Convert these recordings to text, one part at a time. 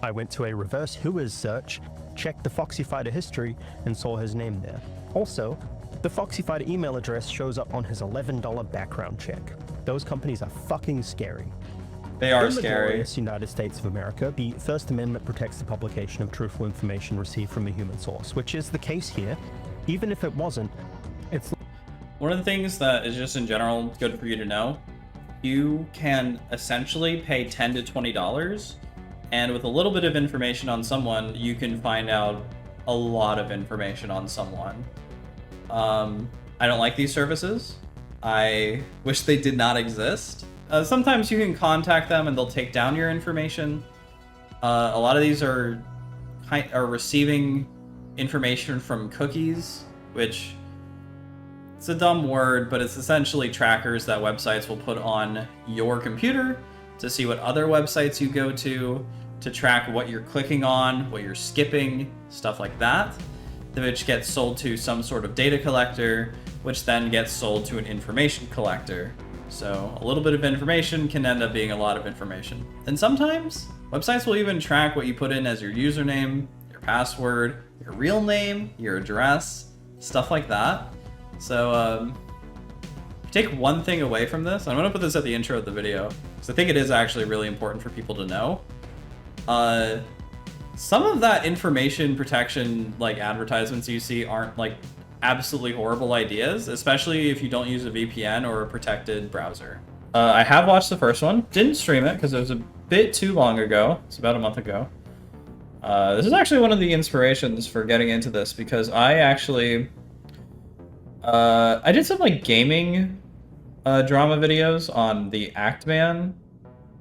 I went to a reverse Whois search, checked the Foxy Fighter history, and saw his name there. Also, the Foxy Fighter email address shows up on his $11 background check. Those companies are fucking scary. They are In the scary. glorious United States of America, the First Amendment protects the publication of truthful information received from a human source, which is the case here. Even if it wasn't, it's... One of the things that is just in general good for you to know, you can essentially pay $10 to $20, and with a little bit of information on someone, you can find out a lot of information on someone. I don't like these services. I wish they did not exist. Sometimes you can contact them and they'll take down your information. A lot of these are receiving information from cookies, which it's a dumb word, but it's essentially trackers that websites will put on your computer to see what other websites you go to track what you're clicking on, what you're skipping, stuff like that, which gets sold to some sort of data collector, which then gets sold to an information collector. So a little bit of information can end up being a lot of information. And sometimes websites will even track what you put in as your username, your password, your real name, your address, stuff like that. So take one thing away from this. I'm going to put this at the intro of the video because I think it is actually really important for people to know. Some of that information protection, like advertisements you see, aren't like absolutely horrible ideas, especially if you don't use a VPN or a protected browser. I have watched the first one, didn't stream it because it was a bit too long ago. It's about a month ago. This is actually one of the inspirations for getting into this because I actually I did some like gaming drama videos on the Actman.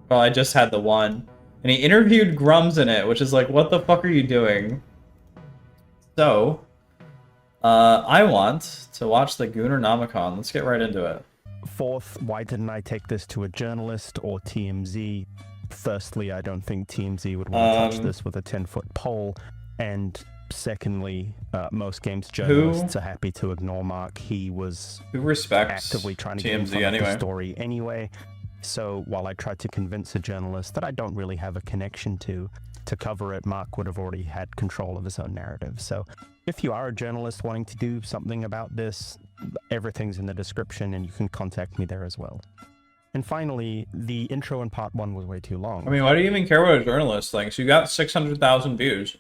Well, I just had the one. And he interviewed Grummz in it, which is like, what the fuck are you doing? So, I want to watch the Gooner Nomicon. Let's get right into it. Fourth, why didn't I take this to a journalist or TMZ? Firstly, I don't think TMZ would want to touch this with a 10-foot pole. And secondly, most games journalists are happy to ignore Mark. He was who respects actively trying to TMZ get anyway. The story anyway. So while I tried to convince a journalist that I don't really have a connection to cover it, Mark would have already had control of his own narrative. So if you are a journalist wanting to do something about this, everything's in the description and you can contact me there as well. And finally, the intro in part 1 was way too long. I mean, why do you even care what a journalist thinks? You got 600,000 views.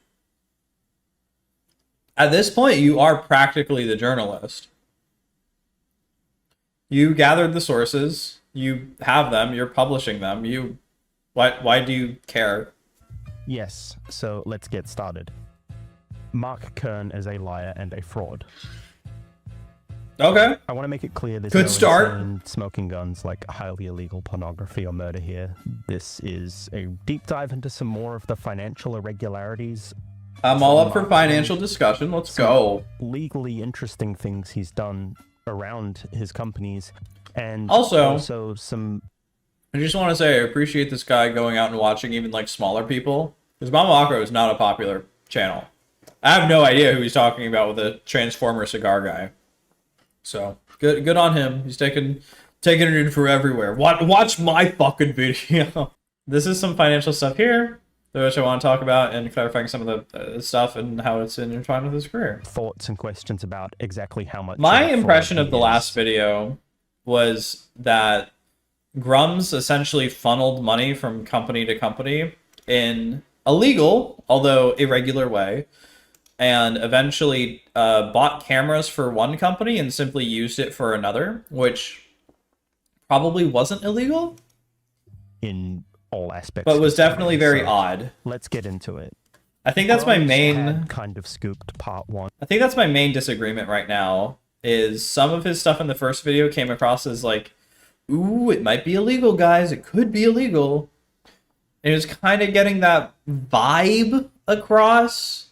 At this point, you are practically the journalist. You gathered the sources. You have them, you're publishing them, why do you care? Yes, so let's get started. Mark Kern is a liar and a fraud. Okay. I want to make it clear there's Good no start. insane smoking guns like highly illegal pornography or murder here. This is a deep dive into some more of the financial irregularities. I'm all up for financial discussion, let's go. Legally interesting things he's done around his companies. And also some... I just want to say I appreciate this guy going out and watching even like smaller people. Because Mamawako is not a popular channel. I have no idea who he's talking about with the Transformer cigar guy. So good on him. He's taking it in for everywhere. Watch my fucking video. This is some financial stuff here, which I want to talk about and clarifying some of the stuff and how it's intertwined with his career. Thoughts and questions about exactly how much... My impression of the last video was that Grummz essentially funneled money from company to company in a legal, although irregular way, and eventually bought cameras for one company and simply used it for another, which probably wasn't illegal. In all aspects. But was definitely very odd. Let's get into it. I think that's my main... kind of scooped part 1. I think that's my main disagreement right now. Is some of his stuff in the first video came across as like, ooh, it might be illegal, guys. It could be illegal. And it was kind of getting that vibe across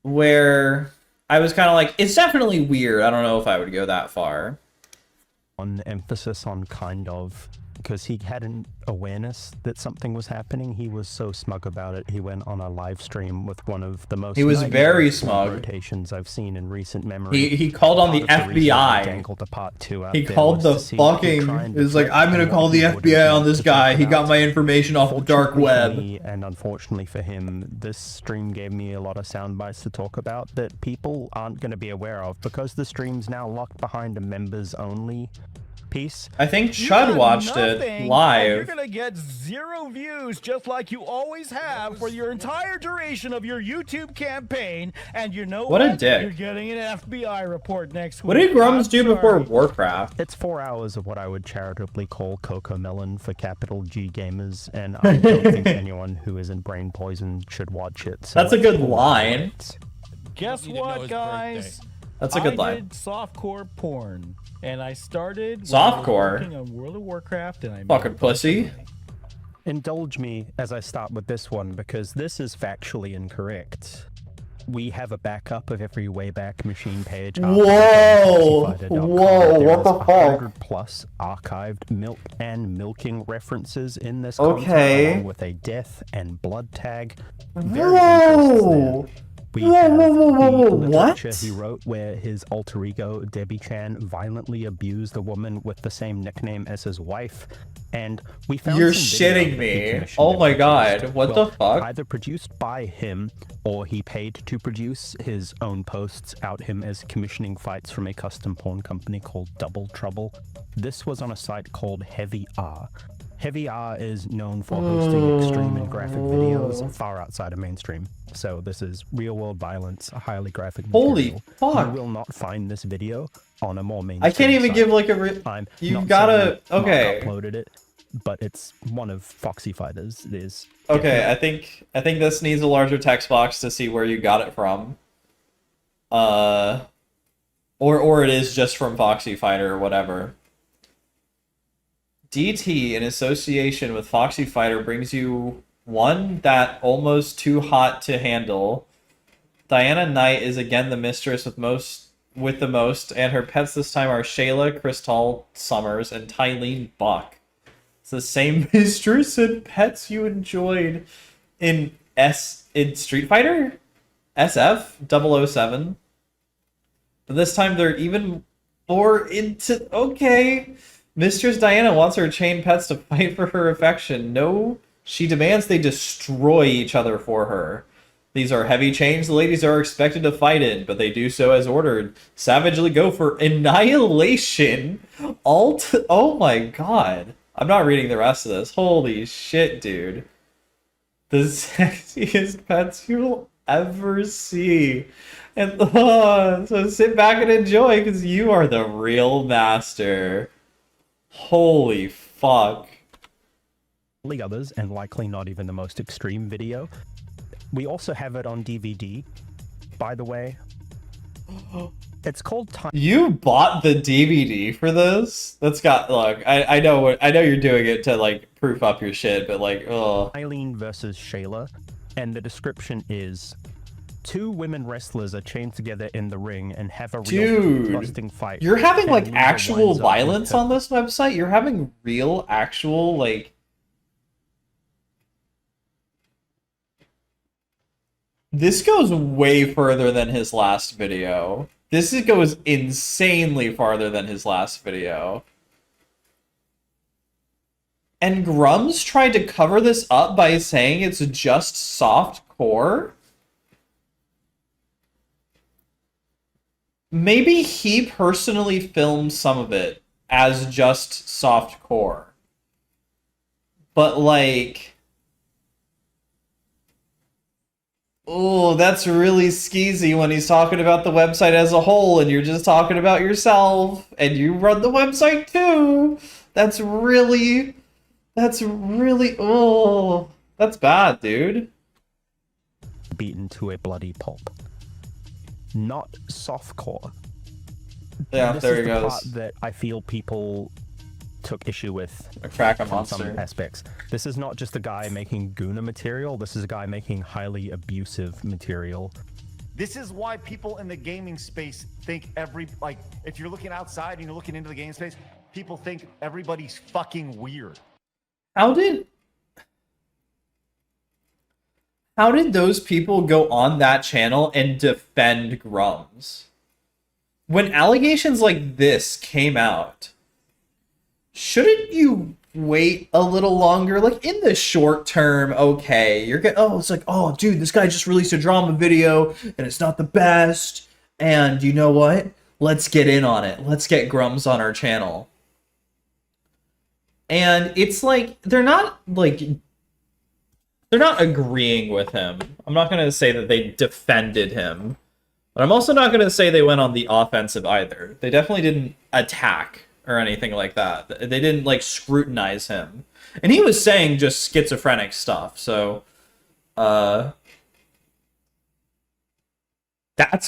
where I was kind of like, it's definitely weird. I don't know if I would go that far. On emphasis on kind of, because he had an awareness that something was happening. He was so smug about it. He went on a live stream with one of the most He was very smug. rotations I've seen in recent memory. He called on the FBI. He called the fucking. It was like, I'm gonna call the FBI on this guy. He got my information off the dark web. And unfortunately for him, this stream gave me a lot of sound bites to talk about that people aren't going to be aware of because the stream's now locked behind a members only piece. I think Chud watched it live. You're gonna get 0 views just like you always have for your entire duration of your YouTube campaign, and you know what? A dick. You're getting an FBI report next week. What did Grummz do before Warcraft? It's 4 hours of what I would charitably call Coco Melon for capital G gamers, and I don't think anyone who isn't brain poisoned should watch it. So that's a good line. Guess what, guys? That's a good line. I did softcore porn. And I started softcore working on World of Warcraft, and I fucking pussy. Indulge me as I start with this one because this is factually incorrect. We have a backup of every Wayback Machine page. Whoa! Whoa! What the fuck? 100+ archived milk and milking references in this content, along with a death and blood tag. Whoa! We have the literature what? he wrote where his alter ego, Debbie Chan, violently abused a woman with the same nickname as his wife. And we found You're shitting me. Oh my god. What the fuck? Either produced by him or he paid to produce his own posts out him as commissioning fights from a custom porn company called Double Trouble. This was on a site called Heavy R. Heavy R is known for hosting extreme and graphic videos far outside of mainstream. So this is real-world violence, highly graphic material. Holy fuck! You will not find this video on a more mainstream I can't even site. give like a you gotta okay. Uploaded it, but it's one of Foxy Fighters. There's okay. I think this needs a larger text box to see where you got it from. Or it is just from Foxy Fighter or whatever. DT in association with Foxy Fighter brings you one that almost too hot to handle. Diana Knight is again the mistress with the most, and her pets this time are Shayla, Crystal Summers, and Tylene Buck. It's the same mistress and pets you enjoyed in Street Fighter? SF 007. But this time they're even more into okay. Mistress Diana wants her chained pets to fight for her affection. No, she demands they destroy each other for her. These are heavy chains the ladies are expected to fight in, but they do so as ordered. Savagely go for annihilation. Oh my god. I'm not reading the rest of this. Holy shit, dude. The sexiest pets you'll ever see. And so sit back and enjoy, because you are the real master. Holy fuck. Others, and likely not even the most extreme video. We also have it on DVD, by the way. It's called Time. You bought the DVD for this? That's got look. I know you're doing it to like proof up your shit, but like, oh. Eileen versus Shayla, and the description is: 2 women wrestlers are chained together in the ring and have a real busting fight. You're having like actual violence on this website? You're having real actual like this goes way further than his last video. This goes insanely farther than his last video. And Grummz tried to cover this up by saying it's just soft core? Maybe he personally filmed some of it as just soft core. But like... oh, that's really skeezy when he's talking about the website as a whole and you're just talking about yourself and you run the website too. That's really, oh, that's bad, dude. Beaten to a bloody pulp. Not softcore. Yeah, this there is he the goes. Part that I feel people took issue with a crack a from monster. some aspects. This is not just a guy making Guna material, this is a guy making highly abusive material. This is why people in the gaming space think if you're looking outside and you're looking into the gaming space, people think everybody's fucking weird. How did those people go on that channel and defend Grummz? When allegations like this came out, shouldn't you wait a little longer? Like, in the short term, okay, you're getting, oh, it's like, oh, dude, this guy just released a drama video, and it's not the best, and you know what? Let's get in on it. Let's get Grummz on our channel. And it's like, they're not agreeing with him. I'm not going to say that they defended him, but I'm also not going to say they went on the offensive either. They definitely didn't attack or anything like that. They didn't, like, scrutinize him. And he was saying just schizophrenic stuff, so, that's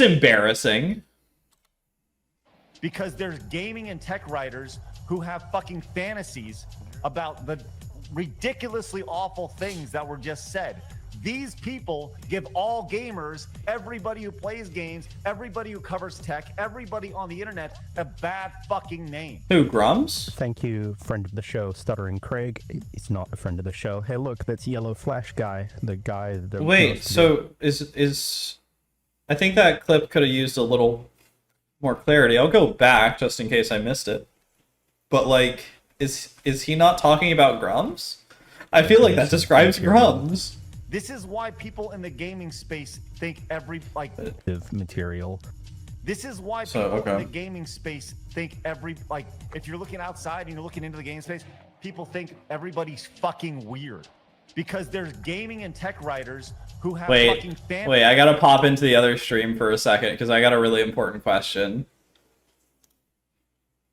embarrassing. Because there's gaming and tech writers who have fucking fantasies about the ridiculously awful things that were just said. These people give all gamers, everybody who plays games, everybody who covers tech, everybody on the internet, a bad fucking name. Who, Grummz? Thank you, friend of the show, Stuttering Craig. He's not a friend of the show. Hey, look, that's Yellow Flash guy, the guy that... Wait, so is... I think that clip could have used a little more clarity. I'll go back just in case I missed it. But, like, is he not talking about Grummz? I feel like that describes Grummz. This is why people in the gaming space think material. This is why people in the gaming space think if you're looking outside and you're looking into the game space, people think everybody's fucking weird. Because there's gaming and tech writers who have fucking fans. Wait, I gotta pop into the other stream for a second because I got a really important question.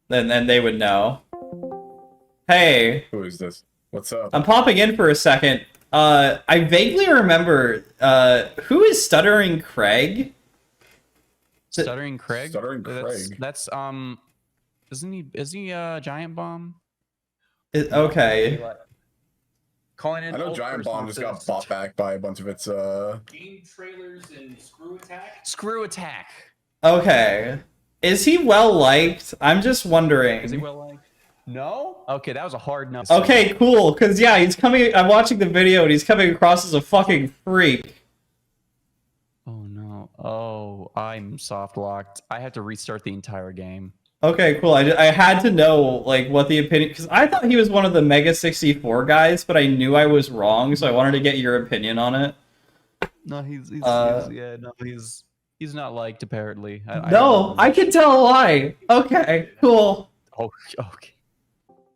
Then they would know. Hey. Who is this? What's up? I'm popping in for a second. I vaguely remember, who is Stuttering Craig? Stuttering Craig? Stuttering Craig. That's is he Giant Bomb? Okay. Calling in. I know Giant Bomb just got bought back by a bunch of its game trailers and Screw Attack. Screw Attack. Okay. Is he well liked? I'm just wondering. Is he well liked? No? Okay, that was a hard no. Okay, cool. Cause yeah, he's coming. I'm watching the video and he's coming across as a fucking freak. Oh no. Oh, I'm soft locked. I have to restart the entire game. Okay, cool. I had to know like what the opinion, because I thought he was one of the Mega 64 guys, but I knew I was wrong, so I wanted to get your opinion on it. No, he's not liked apparently. I can tell why. Okay, cool. Oh, okay.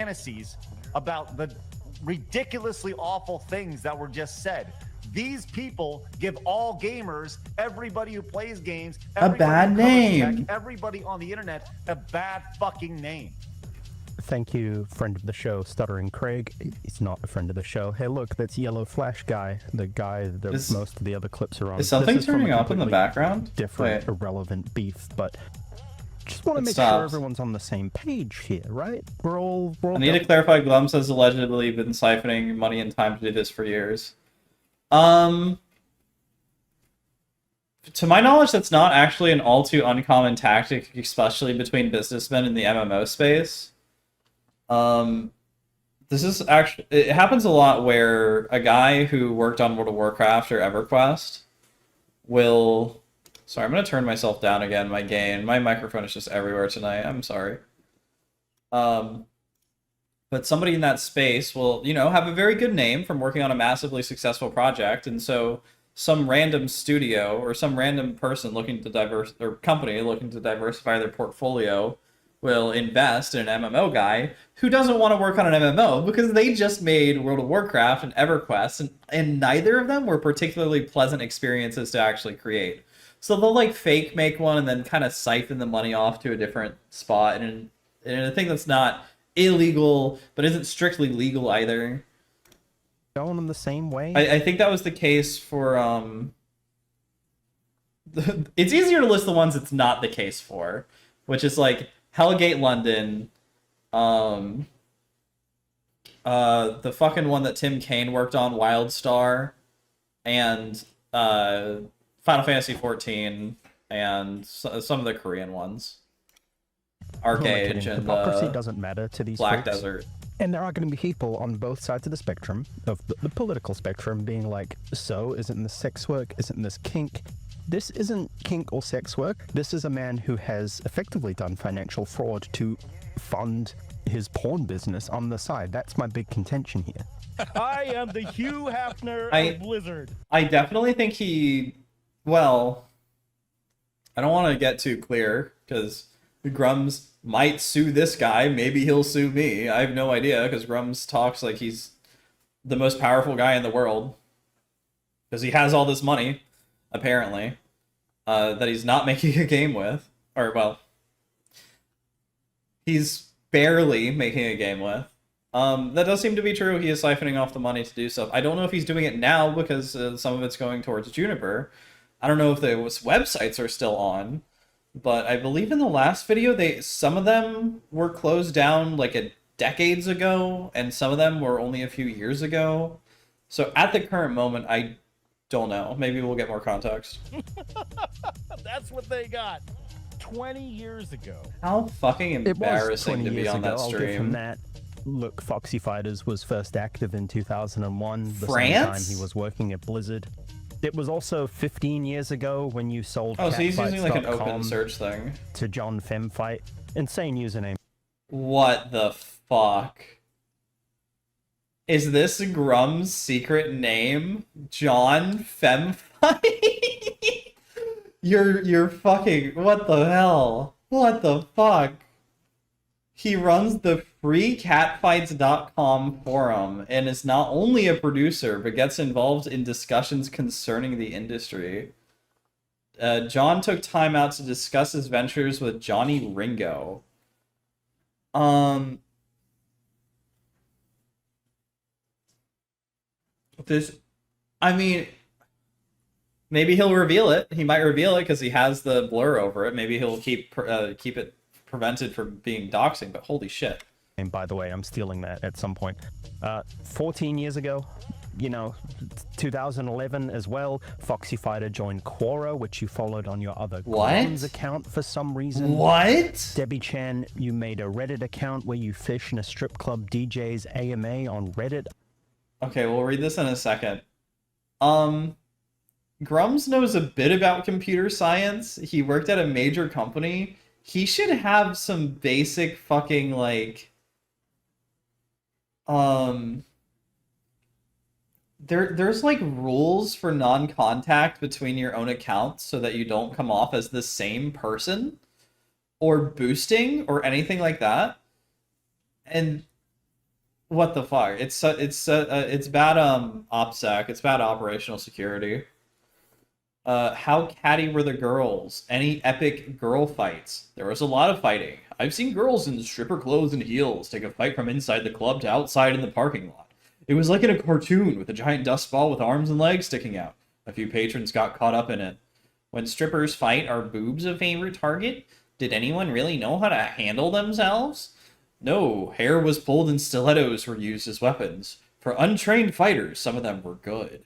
Fantasies about the ridiculously awful things that were just said. These people give all gamers, everybody who plays games, a bad name. Tech, everybody on the internet, a bad fucking name. Thank you, friend of the show, Stuttering Craig. He's not a friend of the show. Hey, look, that's Yellow Flash guy, the guy that most of the other clips are on. Is something turning up in the background? Different, irrelevant beef, but just want to make sure everyone's on the same page here, right? We're all I need to clarify. Grummz has allegedly been siphoning money and time to do this for years. To my knowledge, that's not actually an all too uncommon tactic, especially between businessmen in the MMO space. This is actually, it happens a lot where a guy who worked on World of Warcraft or EverQuest will... Sorry, I'm going to turn myself down again, my gain. My microphone is just everywhere tonight. I'm sorry. But somebody in that space will, you know, have a very good name from working on a massively successful project, and so some random studio or some random person looking to company looking to diversify their portfolio will invest in an MMO guy who doesn't want to work on an MMO because they just made World of Warcraft and EverQuest, and neither of them were particularly pleasant experiences to actually create. So they'll like fake make one and then kind of siphon the money off to a different spot, and a thing that's not illegal but isn't strictly legal either. Going in the same way. I think that was the case for it's easier to list the ones it's not the case for, which is like Hellgate London, the fucking one that Tim Kaine worked on, WildStar, and Final Fantasy 14, and some of the Korean ones. Who am I Arcade kidding? and Hypocrisy the doesn't matter to these Black folks. Desert. And there are going to be people on both sides of the spectrum, of the political spectrum, being like, so, isn't this sex work? Isn't this kink? This isn't kink or sex work. This is a man who has effectively done financial fraud to fund his porn business on the side. That's my big contention here. I am the Hugh Hefner of Blizzard. I definitely think well, I don't want to get too clear, because Grummz might sue this guy. Maybe he'll sue me. I have no idea, because Grummz talks like he's the most powerful guy in the world. Because he has all this money, apparently, that he's not making a game with. Or, well, he's barely making a game with. That does seem to be true. He is siphoning off the money to do stuff. I don't know if he's doing it now, because some of it's going towards Juniper. I don't know if those websites are still on. But I believe in the last video, some of them were closed down like decades ago, and some of them were only a few years ago. So at the current moment, I don't know. Maybe we'll get more context. That's what they got 20 years ago. How fucking It was embarrassing 20 to be years on ago. that I'll give him stream. that. Look, Foxy Fighters was first active in 2001, the same France? time he was working at Blizzard. It was also 15 years ago when you sold Oh, so he's using like an catfights.com open search thing. to John Femfight. Insane username. What the fuck? Is this Grumm's secret name? John Femfight? You're fucking... What the hell? What the fuck? He runs the free catfights.com forum and is not only a producer, but gets involved in discussions concerning the industry. John took time out to discuss his ventures with Johnny Ringo. I mean, maybe he'll reveal it. He might reveal it because he has the blur over it. Maybe he'll keep it prevented from being doxing, but holy shit. And by the way, I'm stealing that at some point. 14 years ago, 2011 as well, Foxy Fighter joined Quora, which you followed on your other Grummz account for some reason. What? Debbie Chan, you made a Reddit account where you fish in a strip club DJ's AMA on Reddit. Okay, we'll read this in a second. Grummz knows a bit about computer science. He worked at a major company. He should have some basic fucking, like... There's like rules for non-contact between your own accounts so that you don't come off as the same person or boosting or anything like that. And what the fuck? It's bad OPSEC. It's bad operational security. How catty were the girls? Any epic girl fights? There was a lot of fighting. I've seen girls in stripper clothes and heels take a fight from inside the club to outside in the parking lot. It was like in a cartoon with a giant dust ball with arms and legs sticking out. A few patrons got caught up in it. When strippers fight, are boobs a favorite target? Did anyone really know how to handle themselves? No, hair was pulled and stilettos were used as weapons. For untrained fighters, some of them were good.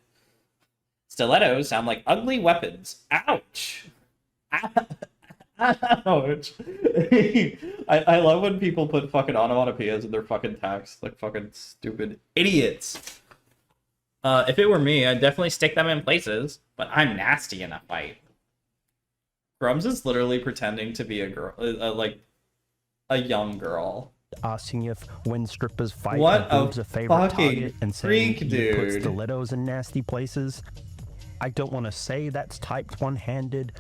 Stilettos sound like ugly weapons. Ouch! Ouch! I love when people put fucking onomatopoeias in their fucking text. Like fucking stupid idiots. If it were me, I'd definitely stick them in places, but I'm nasty in a fight. Grummz is literally pretending to be a girl, like a young girl. Asking if when strippers fight, What are boobs a a favorite fucking target, and saying freak, you put dude. stilettos in nasty places. I don't want to say that's typed one-handed,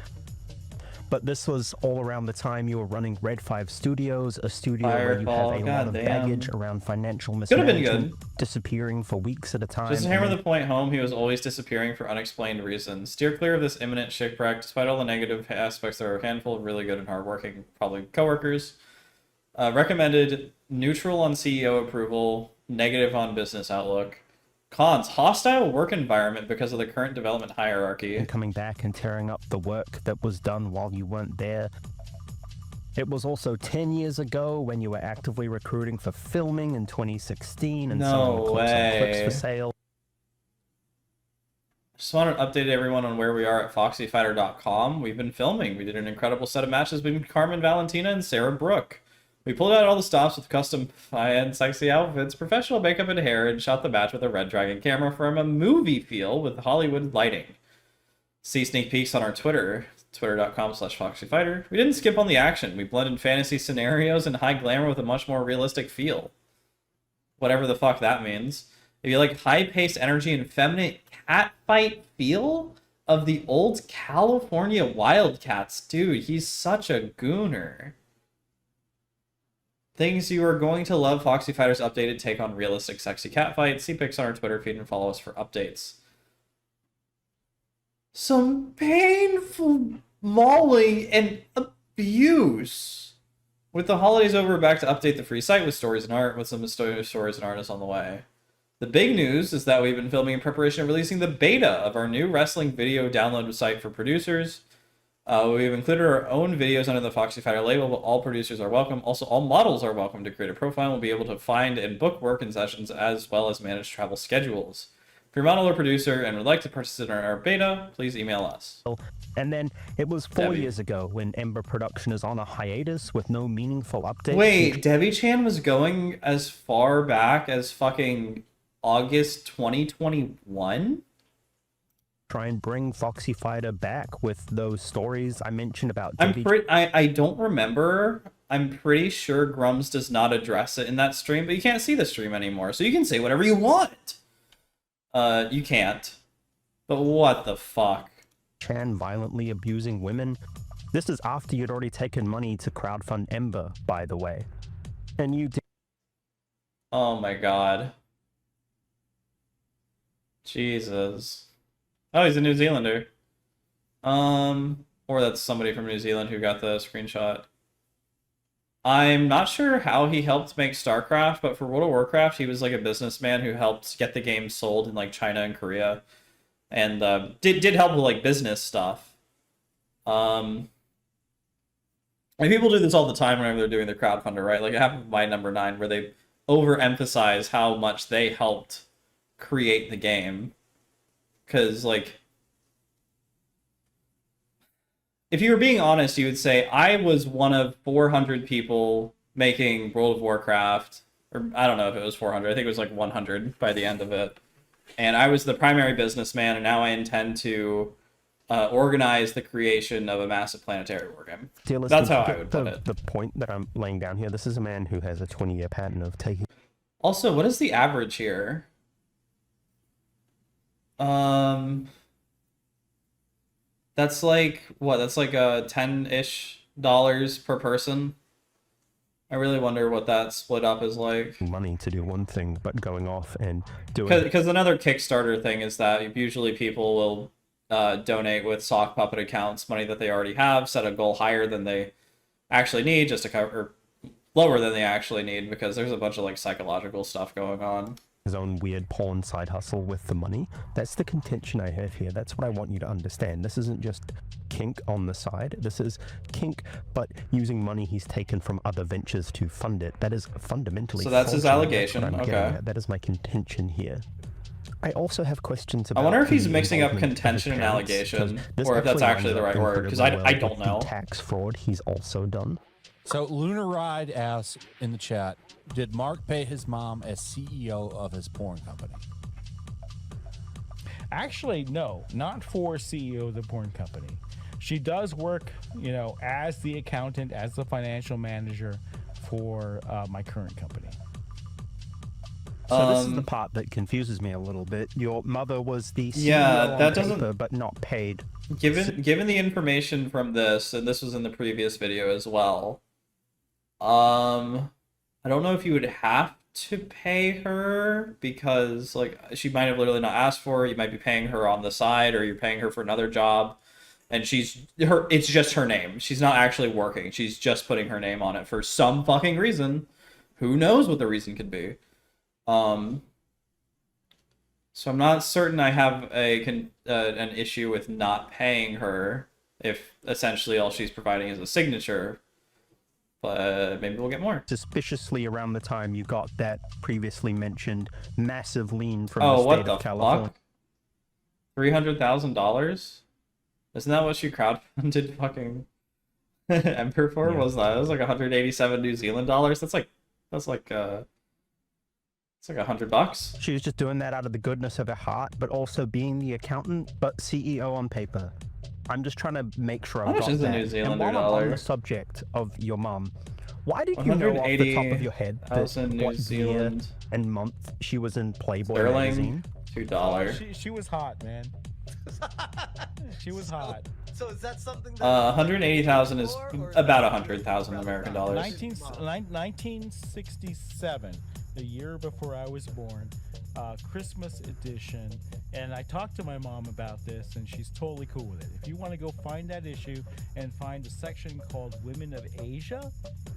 but this was all around the time you were running Red 5 Studios, a studio where you Fireball, have a lot of goddamn. baggage around financial Could've been mismanagement, good. disappearing for weeks at a time. Just to and hammer then the point home, he was always disappearing for unexplained reasons. Steer clear of this imminent shipwreck. Despite all the negative aspects, there are a handful of really good and hardworking, probably coworkers. Recommended neutral on CEO approval, negative on business outlook. Cons, hostile work environment because of the current development hierarchy. and coming back and tearing up the work that was done while you weren't there. It was also 10 years ago when you were actively recruiting for filming in 2016 and No selling clips on clips way. for sale. Just wanted to update everyone on where we are at foxyfighter.com. We've been filming. We did an incredible set of matches between Carmen Valentina and Sarah Brooke. We pulled out all the stops with custom high-end sexy outfits, professional makeup and hair, and shot the match with a Red Dragon camera from a movie feel with Hollywood lighting. See sneak peeks on our Twitter, twitter.com/FoxyFighter. We didn't skip on the action. We blended fantasy scenarios and high glamour with a much more realistic feel. Whatever the fuck that means. If you like high-paced energy and feminine catfight feel of the old California Wildcats, dude, he's such a gooner. Things you are going to love: Foxy Fighter's updated take on realistic sexy catfight. See pics on our Twitter feed and follow us for updates. Some painful mauling and abuse. With the holidays over, we're back to update the free site with stories and art, with some stories and artists on the way. The big news is that we've been filming in preparation of releasing the beta of our new wrestling video download site for producers. We've included our own videos under the Foxy Fighter label, but all producers are welcome. Also, all models are welcome to create a profile and will be able to find and book work and sessions as well as manage travel schedules. If you're a model or producer and would like to participate in our beta, please email us. And then it was 4 Debbie. years ago when Ember Production is on a hiatus with no meaningful updates. Wait, Debbie Chan was going as far back as fucking August 2021? Try and bring Foxy Fighter back with those stories I mentioned about I don't remember. I'm pretty sure Grummz does not address it in that stream, but you can't see the stream anymore, so you can say whatever you want. You can't. But what the fuck? Chan violently abusing women. This is after you'd already taken money to crowdfund Ember, by the way. And you did. Oh my god. Jesus. Oh, he's a New Zealander. Or that's somebody from New Zealand who got the screenshot. I'm not sure how he helped make StarCraft, but for World of Warcraft, he was like a businessman who helped get the game sold in like China and Korea, and did help with like business stuff. And people do this all the time whenever they're doing their crowdfunder, right? Like it happened with my number 9, where they overemphasize how much they helped create the game. Because, like, if you were being honest, you would say, I was one of 400 people making World of Warcraft, or I don't know if it was 400, I think it was like 100 by the end of it. And I was the primary businessman, and now I intend to organize the creation of a massive planetary war game. That's how I would put it. The point that I'm laying down here, this is a man who has a 20-year pattern of taking... Also, what is the average here? That's like, what? That's like $10-ish per person. I really wonder what that split up is like. Money to do one thing, but going off and doing... Because another Kickstarter thing is that usually people will donate with sock puppet accounts, money that they already have, set a goal higher than they actually need, just to cover, or lower than they actually need, because there's a bunch of like psychological stuff going on. His own weird porn side hustle with the money. That's the contention I have here. That's what I want you to understand. This isn't just kink on the side. This is kink, but using money he's taken from other ventures to fund it. That is fundamentally... So that's his fraudulent. allegation. That's what I'm Okay. getting at. That is my contention here. I also have questions about... I wonder if he's the mixing up involvement of contention his and parents, allegation, 'cause this or if that's actually lines the up right word, because incredibly I well don't with the know. tax fraud he's also done. So Lunar Ride asks in the chat, did Mark pay his mom as CEO of his porn company? Actually, no, not for CEO of the porn company. She does work, you know, as the accountant, as the financial manager for my current company. So this is the part that confuses me a little bit. Your mother was the CEO Yeah, on that paper, doesn't- but not paid. Given the information from this, and this was in the previous video as well, I don't know if you would have to pay her, because like she might have literally not asked for it. You might be paying her on the side, or you're paying her for another job, and it's just her name. She's not actually working. She's just putting her name on it for some fucking reason. Who knows what the reason could be? So I'm not certain I have an issue with not paying her if essentially all she's providing is a signature. But maybe we'll get more. Suspiciously around the time you got that previously mentioned massive lien from the Oh, state what of the California. fuck? $300,000? Isn't that what she crowdfunded fucking Ember for Yeah. was that? It was like 187 New Zealand dollars. That's like it's like $100. She was just doing that out of the goodness of her heart, but also being the accountant, but CEO on paper. I'm just trying to make sure How I've much got is a that. New And Zealander while I'm on dollar? the subject of your mom, why did you know off the top of your head that 180,000 New what year Zealand and month she was in Playboy sterling. magazine? $2. She was hot, man. She was hot. So is that something that 180,000 is before, or is about that 100,000 American dollars. 1967, the year before I was born, Christmas edition. And I talked to my mom about this, and she's totally cool with it. If you want to go find that issue and find a section called Women of Asia,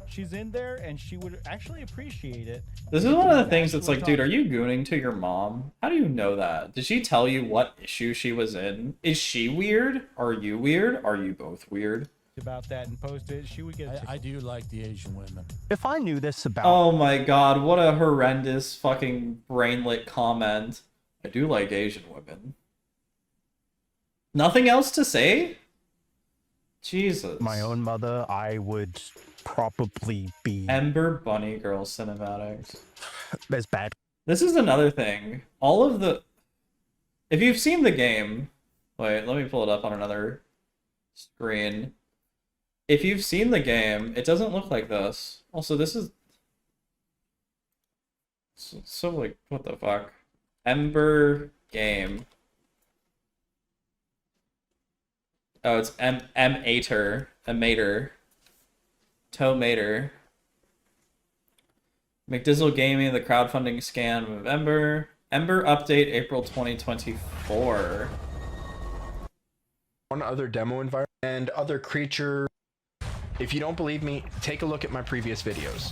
she's in there, and she would actually appreciate it. This is if one you of the things that's actually like, dude, talk- are you gooning to your mom? How do you know that? Did she tell you what issue she was in? Is she weird? Are you weird? Are you both weird? about that and post it, she would get. I do like the Asian women. If I knew this about Oh my god, what a horrendous fucking brainlit comment. I do like Asian women. Nothing else to say? Jesus. my own mother, I would probably be Ember Bunny Girl cinematics. as bad. This is another thing. All of the... If you've seen the game... Wait, let me pull it up on another screen. If you've seen the game, it doesn't look like this. Also, this is... So like, what the fuck? Ember game. Oh, it's M-Ater. M-Mater. Toe-Mater. McDizzle Gaming, the crowdfunding scam of Ember. Ember update April 2024. One other demo environment and other creature. If you don't believe me, take a look at my previous videos.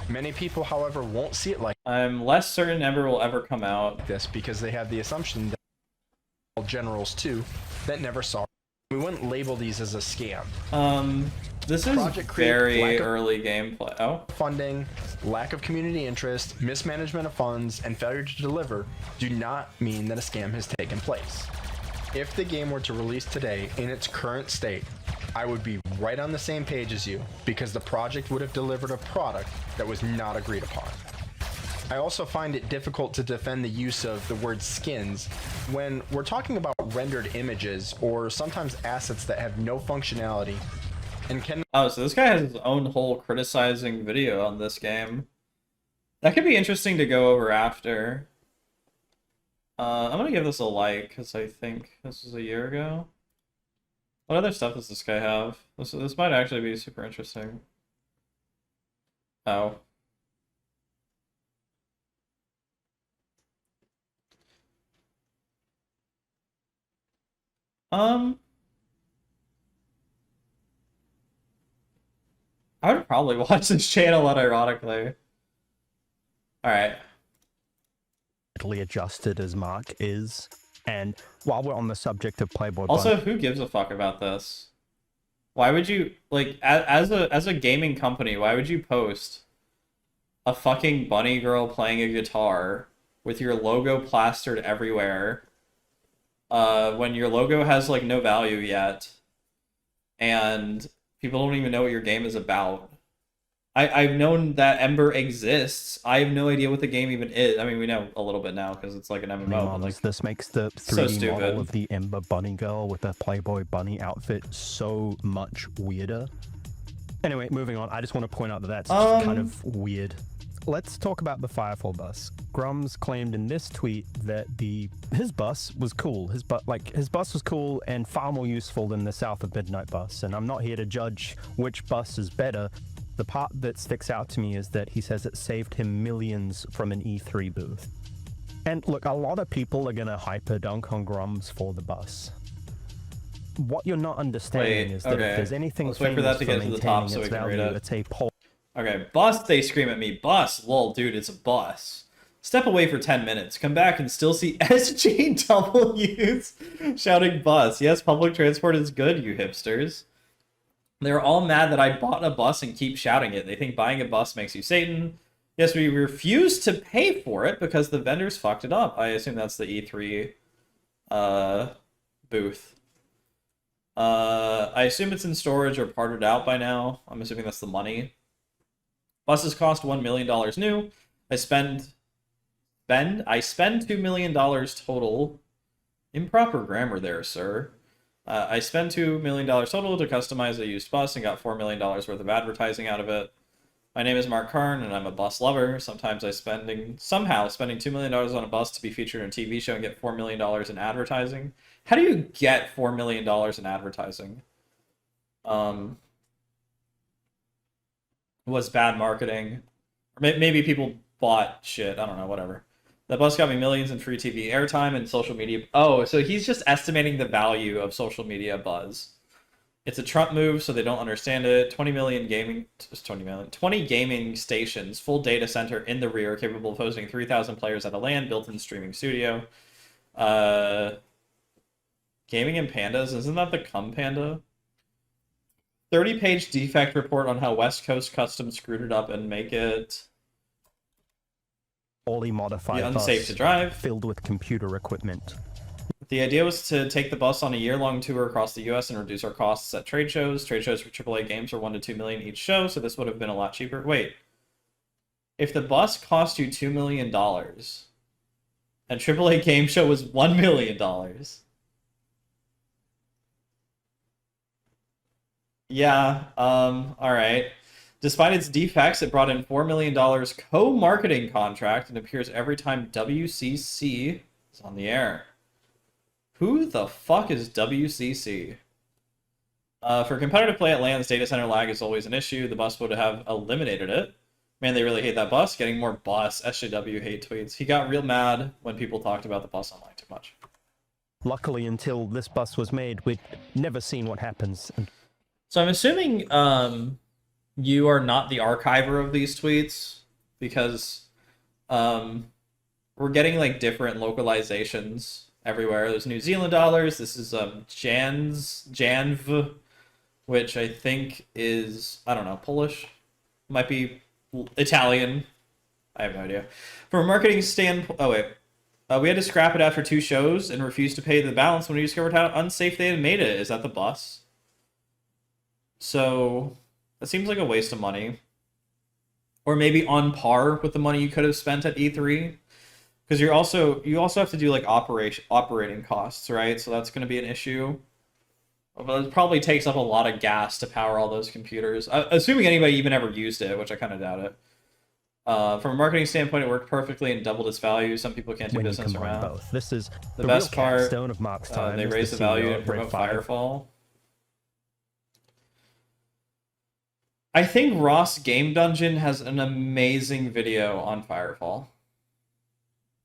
Many people, however, won't see it like I'm less certain Ember will ever come out. this because they have the assumption that all generals too that never saw. We wouldn't label these as a scam. This is Project Creep, very lack of- early gameplay. Oh, Funding, lack of community interest, mismanagement of funds, and failure to deliver do not mean that a scam has taken place. If the game were to release today in its current state, I would be right on the same page as you because the project would have delivered a product that was not agreed upon. I also find it difficult to defend the use of the word skins when we're talking about rendered images or sometimes assets that have no functionality and can. oh, so this guy has his own whole criticizing video on this game. That could be interesting to go over after. I'm gonna give this a like because I think this was a year ago. What other stuff does this guy have? This might actually be super interesting. Oh. I would probably watch this channel unironically. Alright. Adjusted as Mark is. And while we're on the subject of Playboy Also, Bunny, who gives a fuck about this? Why would you, like, as a gaming company, why would you post a fucking bunny girl playing a guitar with your logo plastered everywhere when your logo has, like, no value yet and people don't even know what your game is about? I've known that Ember exists. I have no idea what the game even is. I mean, we know a little bit now because it's like an MMO. But like, this makes the so 3D stupid. model of the Ember Bunny girl with the Playboy Bunny outfit so much weirder. Anyway, moving on. I just want to point out that that's just kind of weird. Let's talk about the Firefall bus. Grummz claimed in this tweet that his bus was cool. His bus was cool and far more useful than the South of Midnight bus. And I'm not here to judge which bus is better. The part that sticks out to me is that he says it saved him millions from an E3 booth. And look, a lot of people are gonna hyper dunk on Grummz for the bus. What you're not understanding Wait, is that okay. if there's anything Let's wait for that famous to get to the top maintaining so we its can read value, it. it's a pole. okay, bus, they scream at me. Bus, lol, dude, it's a bus. Step away for 10 minutes. Come back and still see SJWs shouting bus. Yes, public transport is good, you hipsters. They're all mad that I bought a bus and keep shouting it. They think buying a bus makes you Satan. Yes, we refuse to pay for it because the vendors fucked it up. I assume that's the E3 booth. I assume it's in storage or parted out by now. I'm assuming that's the money. Buses cost $1 million new. I spend $2 million total. Improper grammar there, sir. I spend $2 million total to customize a used bus and got $4 million worth of advertising out of it. My name is Mark Kern, and I'm a bus lover. Sometimes somehow spending $2 million on a bus to be featured in a TV show and get $4 million in advertising. How do you get $4 million in advertising? Was bad marketing. Or maybe people bought shit. I don't know, whatever. The bus got me millions in free TV airtime and social media. Oh, so he's just estimating the value of social media buzz. It's a Trump move, so they don't understand it. 20 gaming stations, full data center in the rear, capable of hosting 3,000 players at a LAN, built-in streaming studio. Gaming and pandas, isn't that the cum panda? 30-page defect report on how West Coast Custom screwed it up and make it Fully modified unsafe bus to drive. filled with computer equipment. The idea was to take the bus on a year-long tour across the U.S. and reduce our costs at trade shows. Trade shows for AAA games are $1 to $2 million each show, so this would have been a lot cheaper. Wait, if the bus cost you $2 million, and AAA game show was $1 million. Yeah, alright. Despite its defects, it brought in $4 million co-marketing contract and appears every time WCC is on the air. Who the fuck is WCC? For competitive play at LAN's, data center lag is always an issue. The bus would have eliminated it. Man, they really hate that bus. Getting more bus. SJW hate tweets. He got real mad when people talked about the bus online too much. Luckily, until this bus was made, we'd never seen what happens. So I'm assuming you are not the archiver of these tweets, because we're getting like different localizations everywhere. There's New Zealand dollars. This is Janv, which I think is, I don't know, Polish. Might be Italian. I have no idea. From a marketing standpoint, oh wait. We had to scrap it after 2 shows and refused to pay the balance when we discovered how unsafe they had made it. Is that the bus? So that seems like a waste of money. Or maybe on par with the money you could have spent at E3. Because you also have to do like operating costs, right? So that's going to be an issue. But it probably takes up a lot of gas to power all those computers. Assuming anybody even ever used it, which I kind of doubt it. From a marketing standpoint, it worked perfectly and doubled its value. Some people can't do When you business combine around. both. This is The the best real part, capstone of Mark's time. they as raised the CEO value of and promote Red 5. Firefall. I think Ross Game Dungeon has an amazing video on Firefall.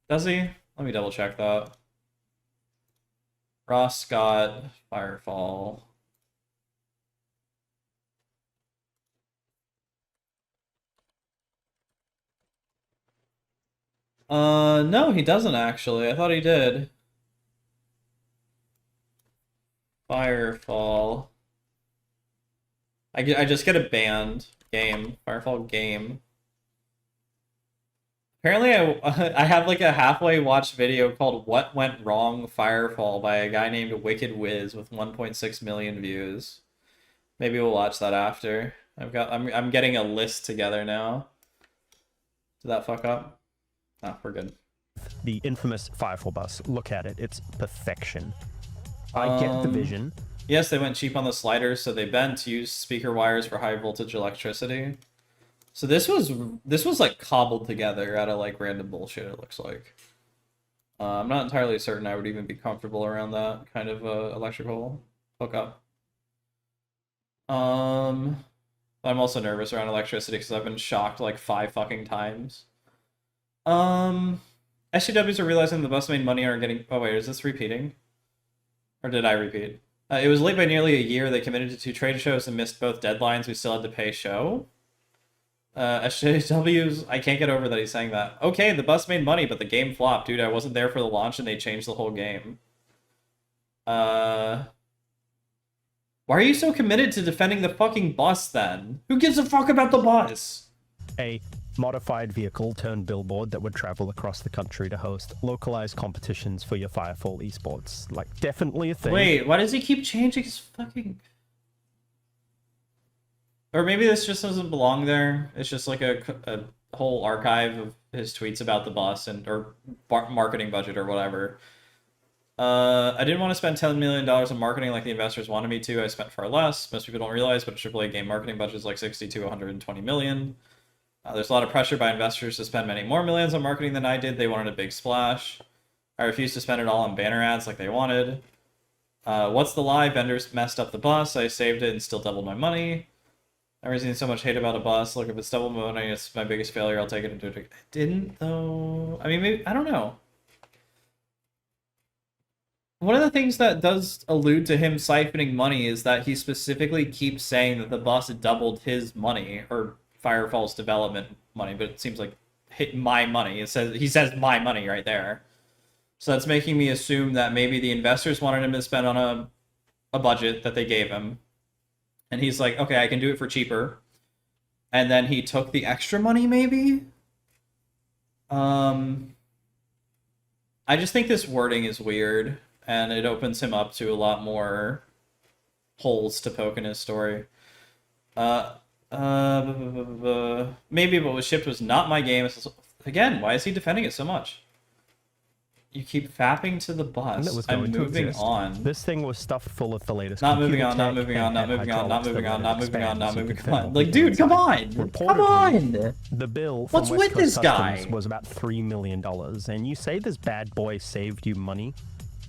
Does he? Let me double check that. Ross Scott, Firefall. No, he doesn't actually. I thought he did. Firefall. I just get a banned game. Firefall game. Apparently I have like a halfway watched video called What Went Wrong Firefall by a guy named Wicked Wiz with 1.6 million views. Maybe we'll watch that after. I'm getting a list together now. Did that fuck up? Ah, we're good. The infamous Firefall bus. Look at it. It's perfection. I get the vision. Yes, they went cheap on the sliders, so they bent, used speaker wires for high voltage electricity. So this was like cobbled together out of like random bullshit, it looks like. I'm not entirely certain I would even be comfortable around that kind of electrical hookup. I'm also nervous around electricity because I've been shocked like 5 fucking times. SCWs are realizing the bus made money and are getting... Oh wait, is this repeating? Or did I repeat? It was late by nearly a year. They committed to 2 trade shows and missed both deadlines. We still had to pay show. SJWs, I can't get over that he's saying that. Okay, the bus made money, but the game flopped. Dude, I wasn't there for the launch and they changed the whole game. Why are you so committed to defending the fucking bus then? Who gives a fuck about the bus? A modified vehicle turned billboard that would travel across the country to host localized competitions for your Firefall esports. Like, definitely a thing. Wait, why does he keep changing his fucking... Or maybe this just doesn't belong there. It's just like a whole archive of his tweets about the bus and or marketing budget or whatever. I didn't want to spend $10 million on marketing like the investors wanted me to. I spent far less. Most people don't realize, but a AAA game marketing budget is like 60 to 120 million. There's a lot of pressure by investors to spend many more millions on marketing than I did. They wanted a big splash. I refused to spend it all on banner ads like they wanted. What's the lie? Vendors messed up the bus. I saved it and still doubled my money. I've never seen so much hate about a bus. Look, if it's double money, it's my biggest failure. I'll take it and do it. I didn't, though. I mean, maybe, I don't know. One of the things that does allude to him siphoning money is that he specifically keeps saying that the bus doubled his money, or Firefall's development money, but it seems like hit my money. He says my money right there. So that's making me assume that maybe the investors wanted him to spend on a budget that they gave him. And he's like, okay, I can do it for cheaper. And then he took the extra money, maybe? I just think this wording is weird. And it opens him up to a lot more holes to poke in his story. Maybe what was shipped was not my game. Again, why is he defending it so much? You keep fapping to the bus. I'm moving on. This thing was stuffed full of the latest. Not moving on, not moving on, not moving on, not moving on, not moving on, not moving on. Like, dude, come on! Come on! The bill What's with this guy? was about $3 million, and you say this bad boy saved you money.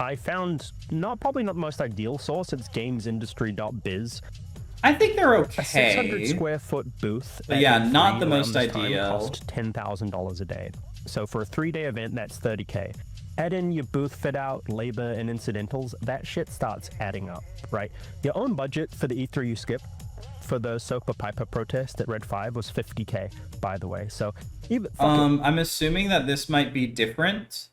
I found probably not the most ideal source. It's gamesindustry.biz. I think they're okay. A 600 square foot booth. But yeah, not the most ideal. Cost $10,000 a day. So for a 3-day event, that's $30K. Add in your booth fit out, labor, and incidentals. That shit starts adding up, right? Your own budget for the E3 you skipped for the Sopa Piper protest at Red 5 was $50K, by the way. So even I'm assuming that this might be different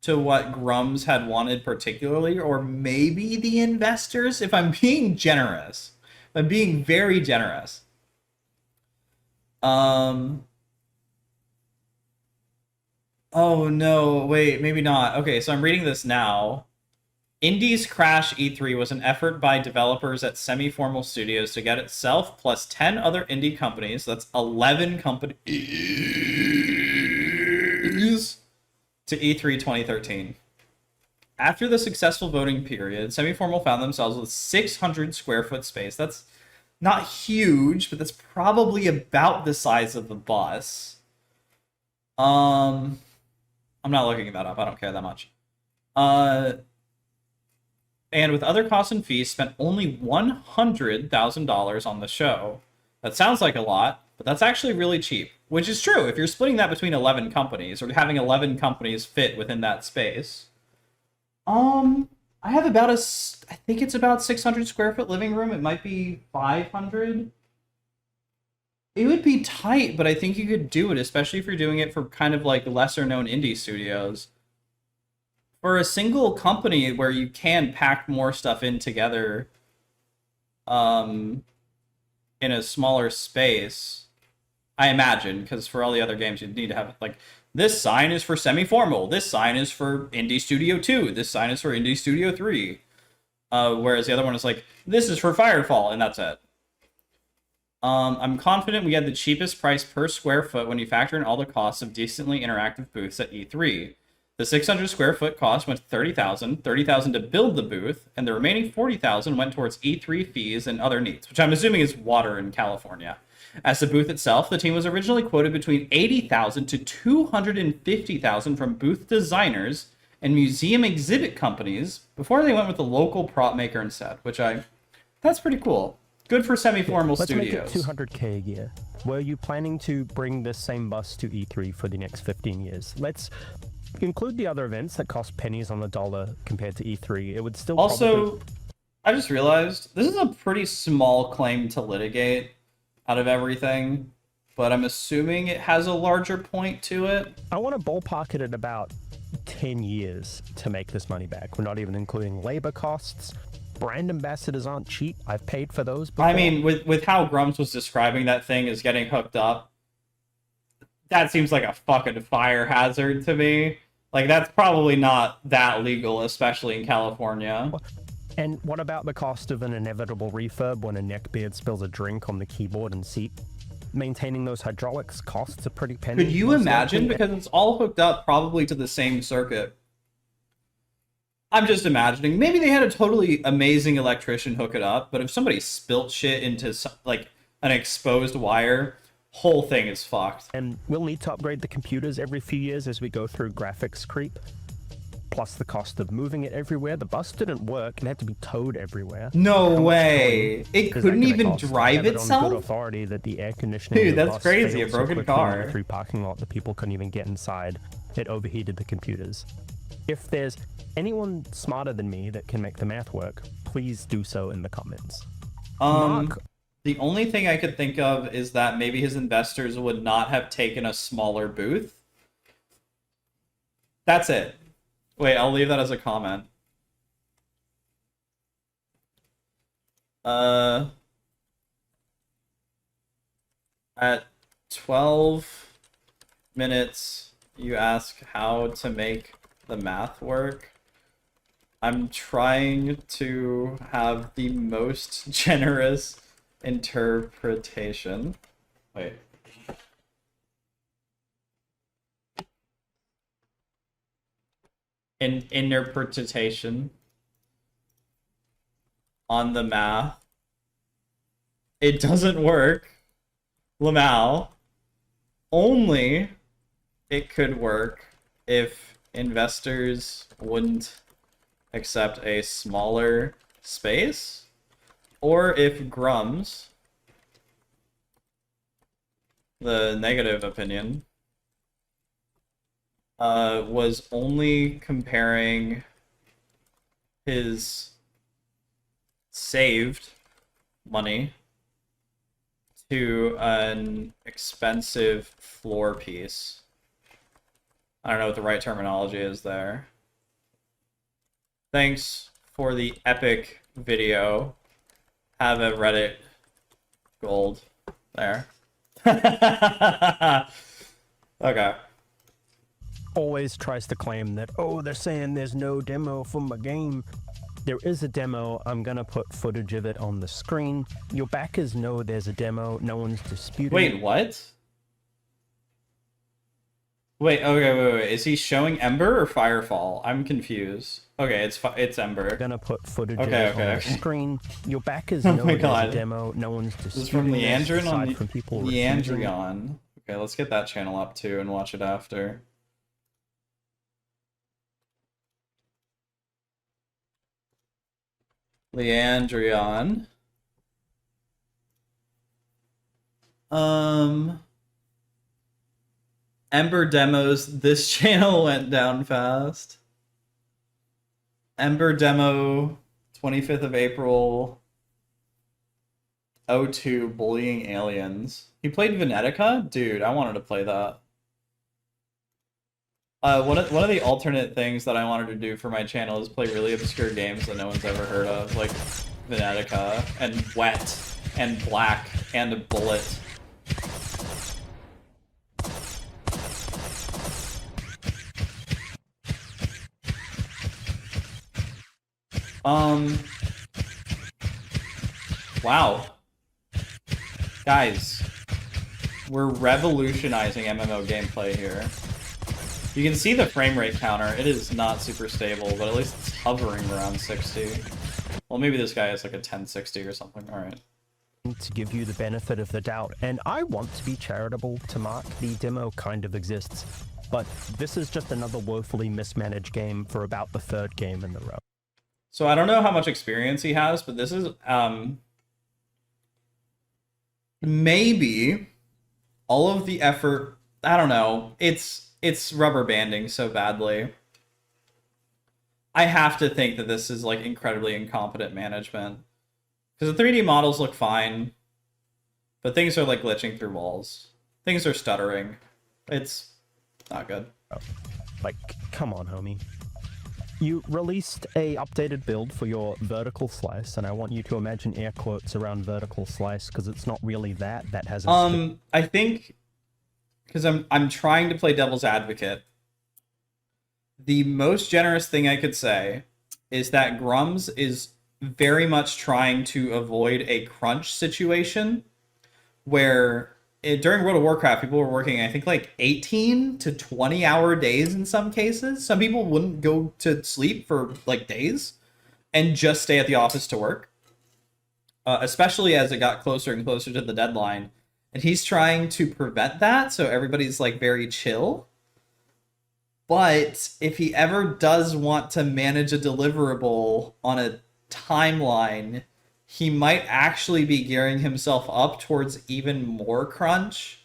to what Grummz had wanted particularly, or maybe the investors, if I'm being generous. If I'm being very generous. Oh no, wait, maybe not. Okay, so I'm reading this now. Indies Crash E3 was an effort by developers at semi-formal studios to get itself plus 10 other indie companies, that's 11 companies, to E3 2013. After the successful voting period, semi-formal found themselves with 600 square foot space. That's not huge, but that's probably about the size of the bus. I'm not looking that up. I don't care that much. And with other costs and fees, spent only $100,000 on the show. That sounds like a lot, but that's actually really cheap. Which is true. If you're splitting that between 11 companies, or having 11 companies fit within that space. I have about I think it's about 600 square foot living room. It might be 500. It would be tight, but I think you could do it, especially if you're doing it for kind of like lesser known indie studios. For a single company where you can pack more stuff in together in a smaller space, I imagine, because for all the other games you'd need to have, like, this sign is for semi-formal, this sign is for Indie Studio 2, this sign is for Indie Studio 3. Whereas the other one is like, this is for Firefall, and that's it. I'm confident we had the cheapest price per square foot when you factor in all the costs of decently interactive booths at E3. The 600 square foot cost went to $30,000 to build the booth, and the remaining $40,000 went towards E3 fees and other needs, which I'm assuming is water in California. As the booth itself, the team was originally quoted between $80,000 to $250,000 from booth designers and museum exhibit companies before they went with the local prop maker instead, that's pretty cool. Good for semi-formal studios. Let's make it $200K a year. Were you planning to bring this same bus to E3 for the next 15 years? Let's include the other events that cost pennies on the dollar compared to E3. It would still also, I just realized, this is a pretty small claim to litigate out of everything, but I'm assuming it has a larger point to it. I want to ballpark it at about 10 years to make this money back. We're not even including labor costs. Brand ambassadors aren't cheap. I've paid for those before. I mean, with how Grummz was describing that thing as getting hooked up, that seems like a fucking fire hazard to me. Like, that's probably not that legal, especially in California. And what about the cost of an inevitable refurb when a neckbeard spills a drink on the keyboard and seat? Maintaining those hydraulics costs a pretty penny. Could you imagine? Because it's all hooked up probably to the same circuit. I'm just imagining. Maybe they had a totally amazing electrician hook it up, but if somebody spilt shit into, like, an exposed wire, whole thing is fucked. And we'll need to upgrade the computers every few years as we go through graphics creep. Plus the cost of moving it everywhere. The bus didn't work and had to be towed everywhere. No How much way. towing It is that couldn't gonna even cost? I drive have it on itself? good authority that the air conditioning Dude, of the that's bus crazy, a failed so broken quickly in car. the free parking lot that people couldn't even get inside. It overheated the computers. If there's anyone smarter than me that can make the math work, please do so in the comments. Mark, The only thing I could think of is that maybe his investors would not have taken a smaller booth. That's it. Wait, I'll leave that as a comment. At 12 minutes, you ask how to make the math work. I'm trying to have the most generous interpretation. Wait. Interpretation on the math. It doesn't work. Lamau. Only it could work if investors wouldn't accept a smaller space, or if Grummz, the negative opinion, was only comparing his saved money to an expensive floor piece. I don't know what the right terminology is there. Thanks for the epic video. Have a Reddit gold there. Okay. always tries to claim that, oh, they're saying there's no demo for my game. There is a demo. I'm gonna put footage of it on the screen. Your backers know there's a demo. No one's disputing. Wait, what? Wait, wait. Is he showing Ember or Firefall? I'm confused. Okay, it's Ember. I'm gonna put footage of Okay, it on the screen. Your backers Oh know my there's God. a demo. No one's disputing. This is from Leandrin on aside from people refusing. Leandrion. Okay, let's get that channel up too and watch it after. Leandrion. Ember demos. This channel went down fast. Ember demo, 25th of April. 02 bullying aliens. He played Venetica? Dude, I wanted to play that. One of the alternate things that I wanted to do for my channel is play really obscure games that no one's ever heard of, like Venetica and Wet and Black and Bullet. Wow. Guys, we're revolutionizing MMO gameplay here. You can see the frame rate counter. It is not super stable, but at least it's hovering around 60. Well, maybe this guy has like a 1060 or something. All right. To give you the benefit of the doubt, and I want to be charitable to Mark. The demo kind of exists, but this is just another woefully mismanaged game for about the third game in the row. So I don't know how much experience he has, but this is maybe all of the effort. I don't know. It's rubber banding so badly. I have to think that this is like incredibly incompetent management. Because the 3D models look fine, but things are like glitching through walls. Things are stuttering. It's not good. Like, come on, homie. You released a updated build for your vertical slice, and I want you to imagine air quotes around vertical slice because it's not really that. That has a I think because I'm trying to play devil's advocate. The most generous thing I could say is that Grummz is very much trying to avoid a crunch situation where during World of Warcraft, people were working, I think, like 18 to 20-hour days in some cases. Some people wouldn't go to sleep for like days and just stay at the office to work, especially as it got closer and closer to the deadline. And he's trying to prevent that, so everybody's like very chill. But if he ever does want to manage a deliverable on a timeline, he might actually be gearing himself up towards even more crunch,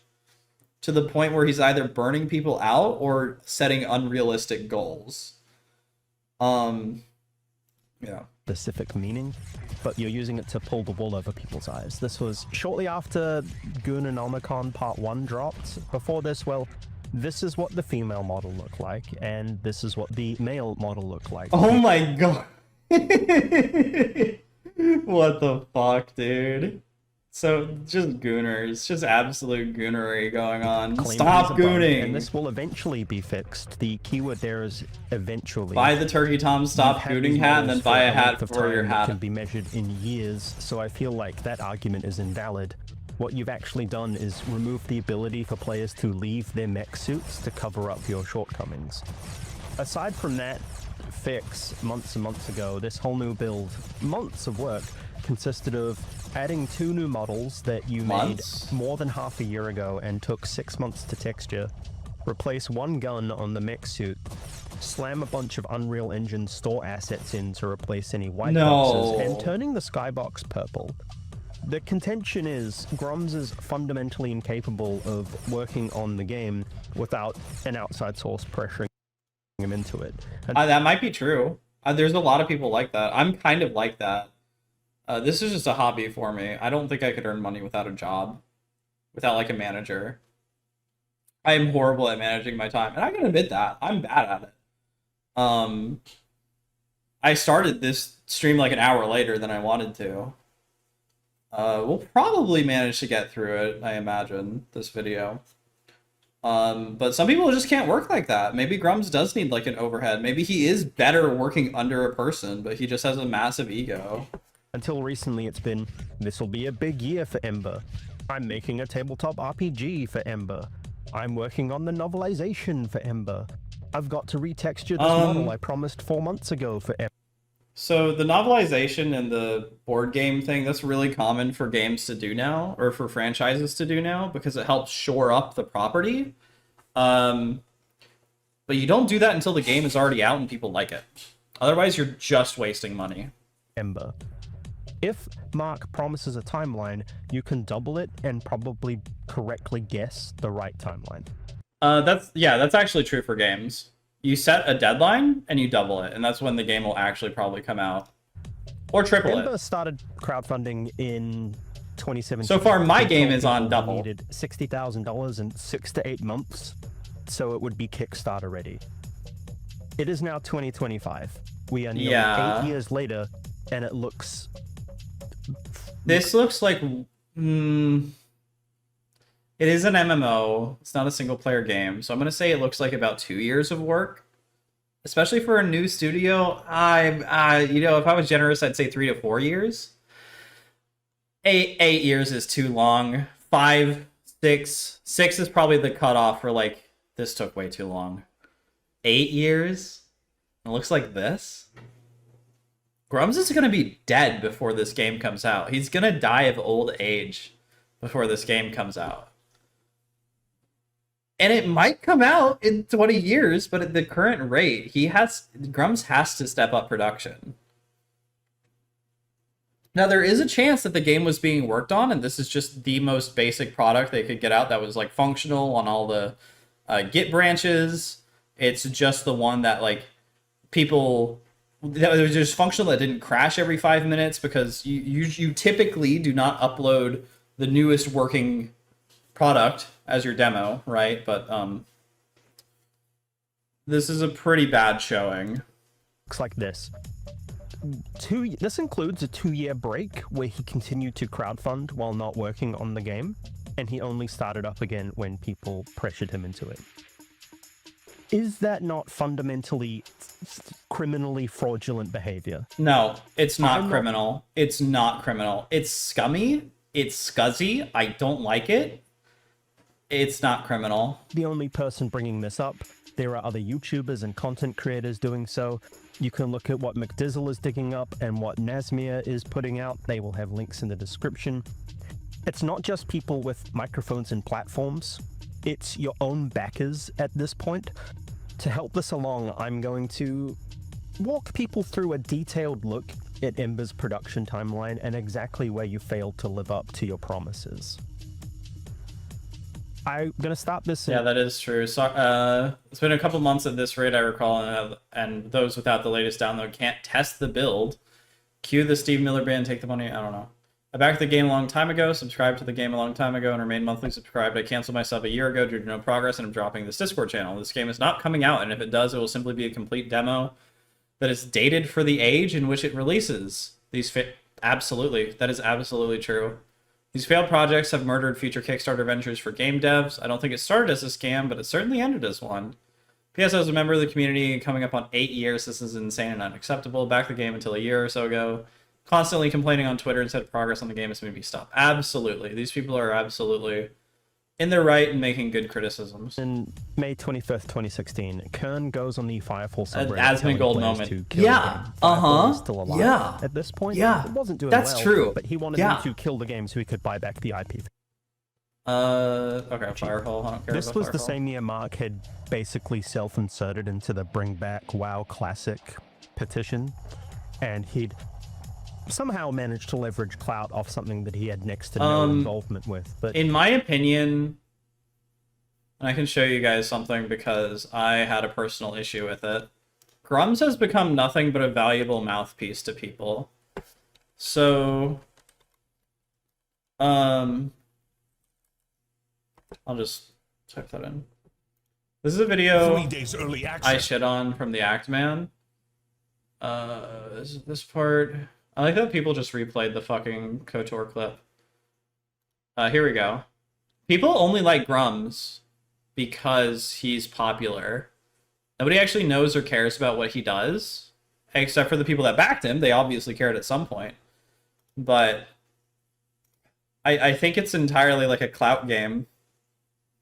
to the point where he's either burning people out or setting unrealistic goals. Yeah. Specific meaning, but you're using it to pull the wool over people's eyes. This was shortly after Goononomicon Part 1 dropped. Before this, well, this is what the female model looked like, and this is what the male model looked like. Oh my god. What the fuck, dude? So, just gooners. Just absolute goonery going on. Stop gooning! And this will eventually be fixed. The keyword there is eventually. Buy the Turkey Tom Stop Gooning hat, and then buy a hat for your hat. Can be measured in years, so I feel like that argument is invalid. What you've actually done is remove the ability for players to leave their mech suits to cover up your shortcomings. Aside from that fix, months and months ago, this whole new build, months of work, consisted of adding 2 new models that you made more than half a year ago and took 6 months to texture, replace 1 gun on the mech suit, slam a bunch of Unreal Engine store assets in to replace any white boxes, and turning the skybox purple. The contention is Grummz is fundamentally incapable of working on the game without an outside source pressuring him into it. That might be true. There's a lot of people like that. I'm kind of like that. This is just a hobby for me. I don't think I could earn money without a job, without like a manager. I am horrible at managing my time, and I can admit that. I'm bad at it. I started this stream like an hour later than I wanted to. We'll probably manage to get through it, I imagine, this video. But some people just can't work like that. Maybe Grummz does need like an overhead. Maybe he is better working under a person, but he just has a massive ego. Until recently, it's been, this will be a big year for Ember. I'm making a tabletop RPG for Ember. I'm working on the novelization for Ember. I've got to retexture this model I promised 4 months ago for Ember. So the novelization and the board game thing, that's really common for games to do now, or for franchises to do now, because it helps shore up the property. But you don't do that until the game is already out and people like it. Otherwise, you're just wasting money. Ember. If Mark promises a timeline, you can double it and probably correctly guess the right timeline. That's actually true for games. You set a deadline and you double it, and that's when the game will actually probably come out. Or triple Ember it. started crowdfunding in 2017. So far, my game is on double. Needed $60,000 in 6 to 8 months, so it would be Kickstarter ready. It is now 2025. We are nearly 8 years later, and it looks... This looks like... It is an MMO. It's not a single-player game, so I'm going to say it looks like about 2 years of work. Especially for a new studio, if I was generous, I'd say 3 to 4 years. 8 years is too long. 5, 6 is probably the cutoff for like, this took way too long. 8 years? It looks like this? Grummz is going to be dead before this game comes out. He's going to die of old age before this game comes out. And it might come out in 20 years, but at the current rate, Grummz has to step up production. Now, there is a chance that the game was being worked on, and this is just the most basic product they could get out that was like functional on all the Git branches. It's just the one that like people that was just functional, that didn't crash every 5 minutes, because you typically do not upload the newest working product as your demo, right? But this is a pretty bad showing. Looks like this. This includes a 2-year break where he continued to crowdfund while not working on the game. and he only started up again when people pressured him into it. Is that not fundamentally criminally fraudulent behavior? No, it's not I'm not- criminal. It's not criminal. It's scummy. It's scuzzy. I don't like it. It's not criminal. The only person bringing this up. There are other YouTubers and content creators doing so. You can look at what McDizzle is digging up and what Nazmir is putting out. They will have links in the description. It's not just people with microphones and platforms. It's your own backers at this point. To help this along, I'm going to walk people through a detailed look at Ember's production timeline and exactly where you failed to live up to your promises. I'm going to stop this. Yeah, that is true. So, it's been a couple months at this rate, I recall, and those without the latest download can't test the build. Cue the Steve Miller Band, take the money. I don't know. I backed the game a long time ago, subscribed to the game a long time ago, and remained monthly subscribed. I canceled myself a year ago due to no progress, and I'm dropping this Discord channel. This game is not coming out, and if it does, it will simply be a complete demo that is dated for the age in which it releases. Absolutely. That is absolutely true. These failed projects have murdered future Kickstarter ventures for game devs. I don't think it started as a scam, but it certainly ended as one. P.S. As a member of the community coming up on 8 years, this is insane and unacceptable. Back the game until a year or so ago. Constantly complaining on Twitter instead of progress on the game has made me stop. Absolutely. These people are absolutely in their right and making good criticisms. In May 25th, 2016, Kern goes on the Firefall subreddit Asmongold telling players moment. to kill Yeah, the game. Firefall is still alive. yeah, At this point, yeah, it wasn't doing that's well, true. but he wanted Yeah. them to kill the game so he could buy back the IP. Okay, Firefall. I don't care This about was the Firefall. same year Mark had basically self-inserted into the Bring Back WoW Classic petition, and he'd somehow managed to leverage clout off something that he had next to no involvement with. But In my opinion, and I can show you guys something because I had a personal issue with it. Grummz has become nothing but a valuable mouthpiece to people. So, I'll just type that in. This is a video 3 days early I access. shit on from the Act Man. This part. I like that people just replayed the fucking KOTOR clip. Here we go. People only like Grummz because he's popular. Nobody actually knows or cares about what he does, except for the people that backed him. They obviously cared at some point. But I think it's entirely like a clout game.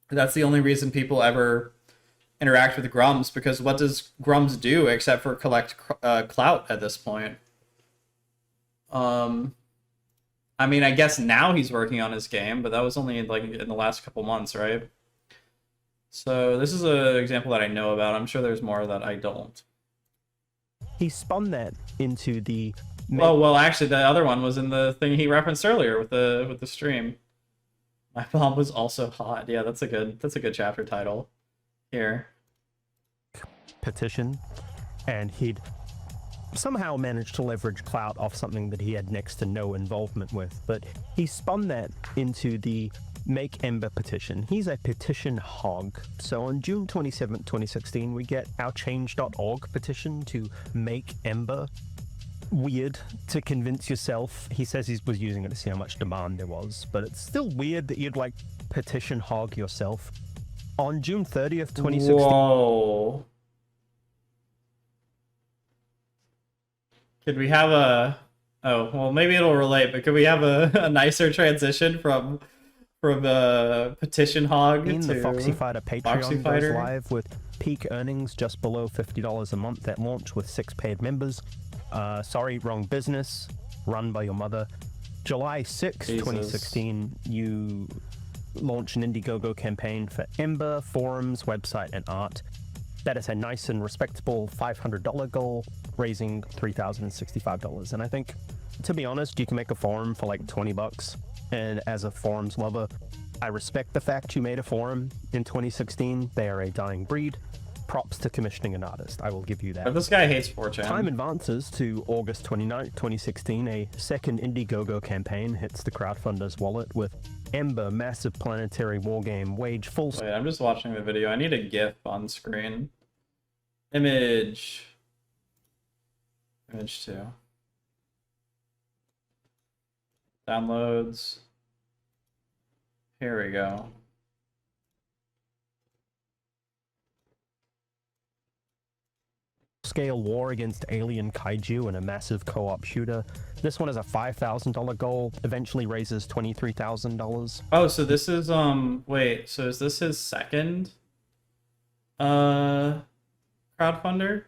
That's the only reason people ever interact with Grummz, because what does Grummz do except for collect clout at this point? I mean, I guess now he's working on his game, but that was only like in the last couple months, right? So this is an example that I know about. I'm sure there's more that I don't. he spun that into the... Oh, well, actually, the other one was in the thing he referenced earlier with the stream. My mom was also hot. Yeah, that's a good chapter title. Here. petition, and he'd somehow managed to leverage clout off something that he had next to no involvement with, but he spun that into the Make Ember petition. He's a petition hog. So on June 27th, 2016, we get our change.org petition to make Ember. Weird to convince yourself. He says he was using it to see how much demand there was, but it's still weird that you'd like petition hog yourself. On June 30th, 2016... Whoa. Could we have a... Oh, well, maybe it'll relate, but could we have a nicer transition from petition hog to the Foxy Fighter Patreon Foxy goes Fighter? live with peak earnings just below $50 a month at launch with 6 paid members. Sorry, wrong business. Run by your mother. July 6, Jesus. 2016, you launch an Indiegogo campaign for Ember, forums, website, and art. That is a nice and respectable $500 goal, raising $3,065. And I think, to be honest, you can make a forum for like $20. And as a forums lover, I respect the fact you made a forum in 2016. They are a dying breed. Props to commissioning an artist. I will give you that. But this guy hates 4chan. Time advances to August 29th, 2016. A second Indiegogo campaign hits the crowdfunder's wallet with Ember, massive planetary wargame, wage full... Wait, I'm just watching the video. I need a GIF on screen. Image 2. Downloads. Here we go. Scale war against alien kaiju in a massive co-op shooter. This one is a $5,000 goal, eventually raises $23,000. Oh, so this is wait, so is this his second crowdfunder?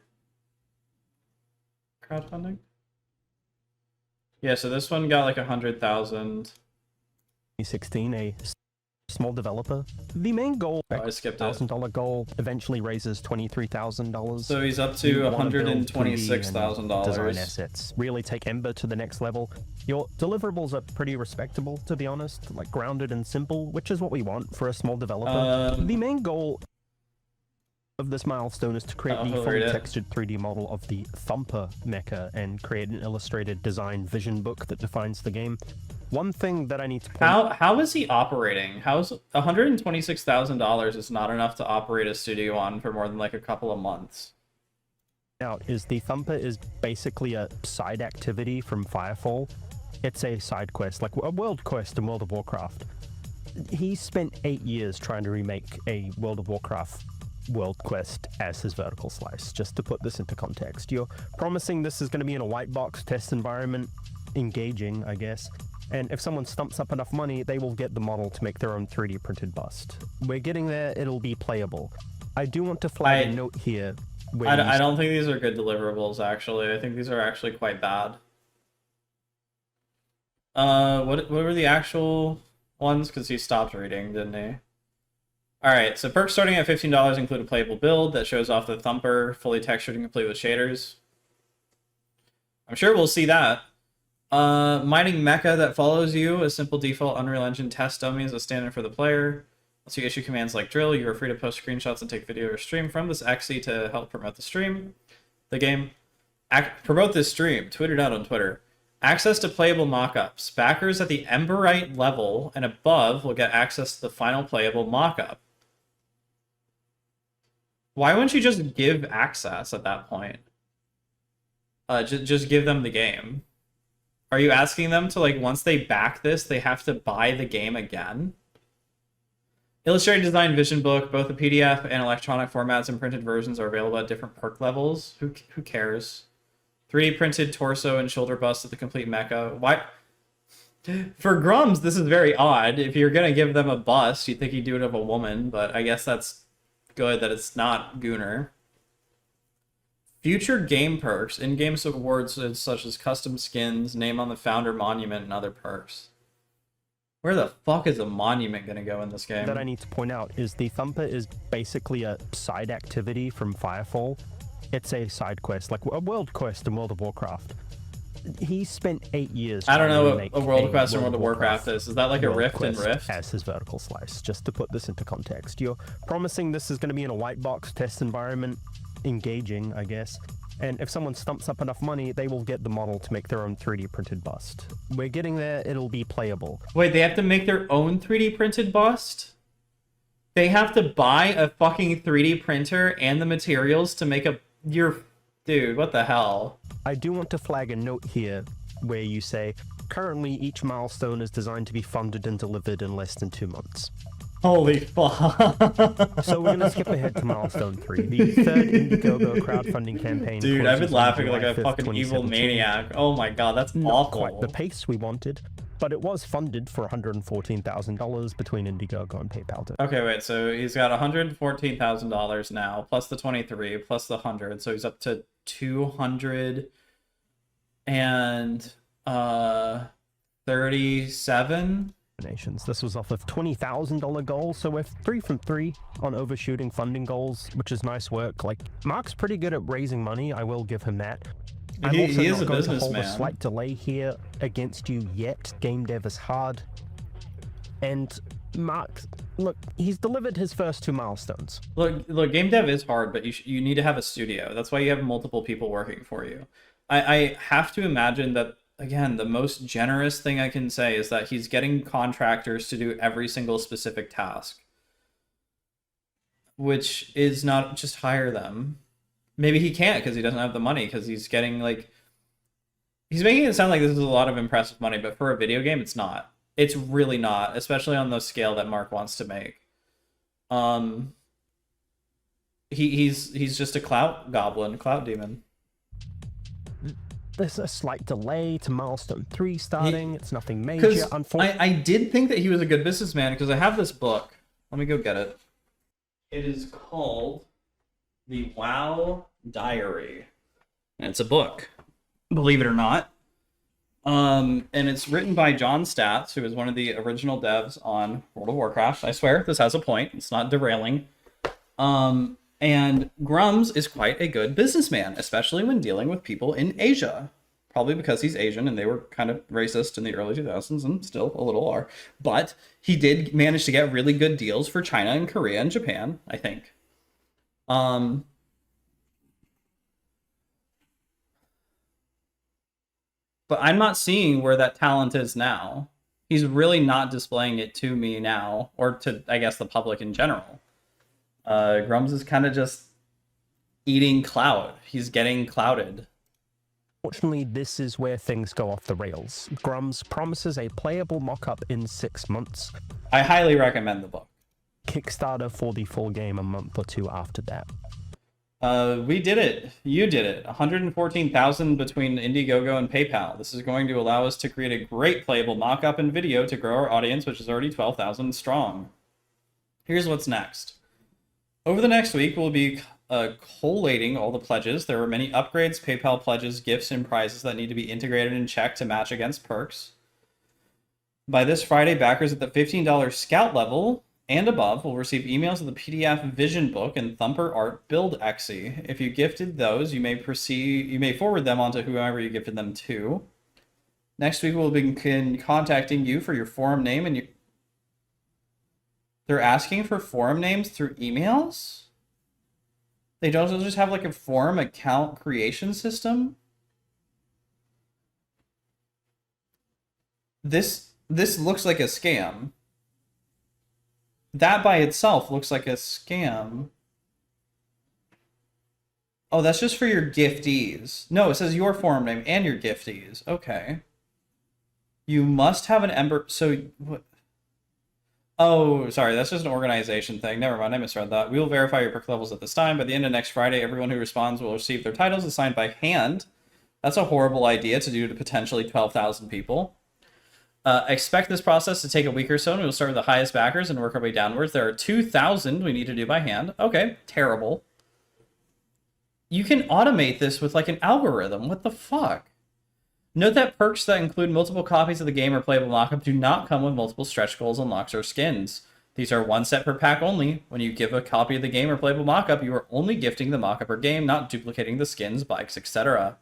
Crowdfunding? Yeah, so this one got like 100,000. 2016, a small developer. The main goal, Oh, I skipped it. $1,000 goal, eventually raises $23,000. So he's up to You wanna build 3D and $126,000. Design assets. Really take Ember to the next level. Your deliverables are pretty respectable, to be honest, like grounded and simple, which is what we want for a small developer. The main goal of this milestone is to create the I'll fully read it. textured 3D model of the Thumper mecha and create an illustrated design vision book that defines the game. One thing that I need to point How is he operating? How's $126,000 is not enough to operate a studio on for more than like a couple of months. out is the Thumper is basically a side activity from Firefall. It's a side quest, like a world quest in World of Warcraft. He spent 8 years trying to remake a World of Warcraft world quest as his vertical slice. Just to put this into context, you're promising this is going to be in a white box test environment, engaging, I guess. And if someone stumps up enough money, they will get the model to make their own 3D printed bust. We're getting there, it'll be playable. I do want to flag a note here. I don't think these are good deliverables, actually. I think these are actually quite bad. What were the actual ones? Because he stopped reading, didn't he? Alright, so perks starting at $15 include a playable build that shows off the Thumper, fully textured and complete with shaders. I'm sure we'll see that. Mining mecha that follows you, a simple default Unreal Engine test dummy is a standard for the player. Once you issue commands like drill, you are free to post screenshots and take video or stream from this exe to help promote the game. Promote this stream, tweet it out on Twitter. Access to playable mockups. Backers at the Emberite level and above will get access to the final playable mockup. Why wouldn't you just give access at that point? Just give them the game. Are you asking them to, like, once they back this, they have to buy the game again? Illustrated Design Vision Book, both the PDF and electronic formats and printed versions are available at different perk levels. Who cares? 3D printed torso and shoulder bust of the complete mecha. Why? For Grummz, this is very odd. If you're gonna give them a bust, you'd think he'd do it of a woman, but I guess that's good that it's not Gooner. Future game perks, in-game awards such as custom skins, name on the founder monument, and other perks. Where the fuck is a monument gonna go in this game? That I need to point out is the Thumper is basically a side activity from Firefall. It's a side quest, like a world quest in World of Warcraft. He spent 8 years. I don't know trying to what make a world quest in World of Warcraft is. Is that like a world rift in quest Rift? as his vertical slice. Just to put this into context, you're promising this is going to be in a white box test environment, engaging, I guess. And if someone stumps up enough money, they will get the model to make their own 3D printed bust. We're getting there, it'll be playable. Wait, they have to make their own 3D printed bust? They have to buy a fucking 3D printer and the materials to make a... Dude, what the hell? I do want to flag a note here where you say, currently each milestone is designed to be funded and delivered in less than 2 months. Holy fuck. So we're going to skip ahead to milestone 3, the third Indiegogo crowdfunding campaign. Dude, I've been closes on laughing like July a 5th, fucking evil 2017. maniac. Oh my god, that's Not awful. quite the pace we wanted, but it was funded for $114,000 between Indiegogo and PayPal. Okay, wait, so he's got $114,000 now, plus the 23, plus the 100, so he's up to 237. This was off of $20,000 goal, so we're 3 from 3 on overshooting funding goals, which is nice work. Like, Mark's pretty good at raising money, I will give him that. I'm He also is not a going to hold a businessman. slight delay here against you yet. Game dev is hard. And Mark, look, he's delivered his first 2 milestones. Look, game dev is hard, but you need to have a studio. That's why you have multiple people working for you. I have to imagine that, again, the most generous thing I can say is that he's getting contractors to do every single specific task. Which is not just hire them. Maybe he can't because he doesn't have the money, because he's getting, like... He's making it sound like this is a lot of impressive money, but for a video game, it's not. It's really not, especially on the scale that Mark wants to make. He's just a clout goblin, clout demon. There's a slight delay to milestone 3 starting. It's nothing major, unfortunately. I did think that he was a good businessman because I have this book. Let me go get it. It is called The WoW Diary. And it's a book, believe it or not. And it's written by John Statz, who is one of the original devs on World of Warcraft. I swear, this has a point. It's not derailing. And Grummz is quite a good businessman, especially when dealing with people in Asia. Probably because he's Asian and they were kind of racist in the early 2000s and still a little are. But he did manage to get really good deals for China and Korea and Japan, I think. But I'm not seeing where that talent is now. He's really not displaying it to me now, or to, I guess, the public in general. Grummz is kind of just eating clout. He's getting clouted. Fortunately, this is where things go off the rails. Grummz promises a playable mock-up in 6 months. I highly recommend the book. Kickstarter for the full game a month or 2 after that. We did it. You did it. 114,000 between Indiegogo and PayPal. This is going to allow us to create a great playable mock-up and video to grow our audience, which is already 12,000 strong. Here's what's next. Over the next week, we'll be collating all the pledges. There are many upgrades, PayPal pledges, gifts, and prizes that need to be integrated and checked to match against perks. By this Friday, backers at the $15 Scout level and above will receive emails of the PDF Vision Book and Thumper Art Build Exe. If you gifted those, you may forward them onto whoever you gifted them to. Next week, we'll begin contacting you for your forum name and They're asking for forum names through emails? They don't just have like a forum account creation system? This looks like a scam. That by itself looks like a scam. Oh, that's just for your giftees. No, it says your forum name and your giftees. Okay. You must have an Ember... So, what? Oh, sorry, that's just an organization thing. Never mind, I misread that. We will verify your perk levels at this time. By the end of next Friday, everyone who responds will receive their titles assigned by hand. That's a horrible idea to do to potentially 12,000 people. Expect this process to take a week or so, and we'll start with the highest backers and work our way downwards. There are 2,000 we need to do by hand. Okay, terrible. You can automate this with like an algorithm. What the fuck? Note that perks that include multiple copies of the game or playable mockup do not come with multiple stretch goals, unlocks, or skins. These are one set per pack only. When you give a copy of the game or playable mockup, you are only gifting the mockup or game, not duplicating the skins, bikes, etc.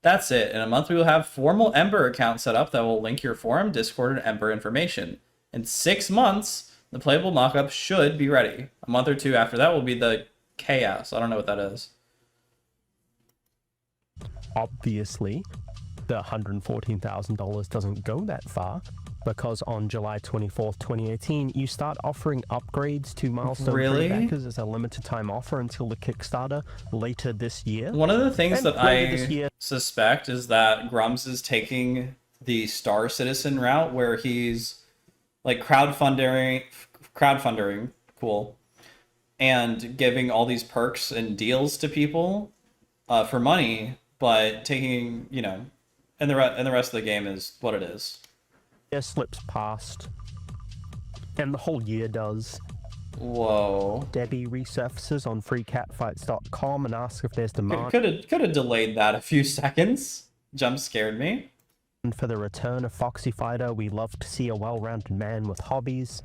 That's it. In a month, we will have formal Ember account set up that will link your forum, Discord, and Ember information. In 6 months, the playable mockup should be ready. A month or 2 after that will be the chaos. I don't know what that is. Obviously, the $114,000 doesn't go that far, because on July 24th, 2018, you start offering upgrades to milestone backers as a limited time offer until the Kickstarter later this year. One of the things that I suspect is that Grummz is taking the Star Citizen route, where he's like crowdfunding, cool, and giving all these perks and deals to people for money, but taking, you know, and the rest of the game is what it is. Year slips past, and the whole year does. Whoa. Debbie resurfaces on freecatfights.com and asks if there's demand. Could have delayed that a few seconds. Jump scared me. And for the return of Foxy Fighter, we love to see a well-rounded man with hobbies.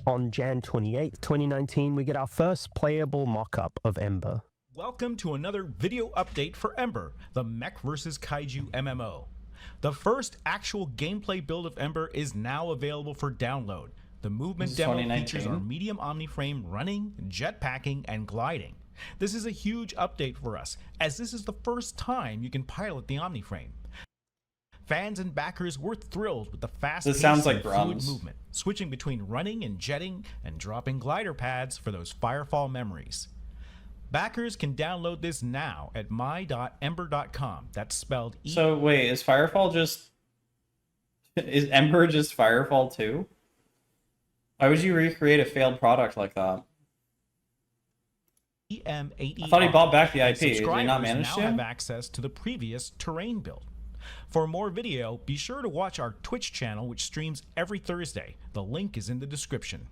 On Jan 28th, 2019, we get our first playable mock-up of Ember. Welcome to another video update for Ember, the Mech vs. Kaiju MMO. The first actual gameplay build of Ember is now available for download. The movement demo features our medium omniframe running, jetpacking, and gliding. This is a huge update for us, as this is the first time you can pilot the omniframe. Fans and backers were thrilled with the fast pace and fluid movement, switching between running and jetting and dropping glider pads for those Firefall memories. Backers can download this now at my.ember.com. That's spelled So wait, is Firefall just Is Ember just Firefall 2? Why would you recreate a failed product like that? EM8ER. I thought he bought back the IP. Did he Subscribers not manage now to? have access to the previous terrain build. For more video, be sure to watch our Twitch channel, which streams every Thursday. The link is in the description.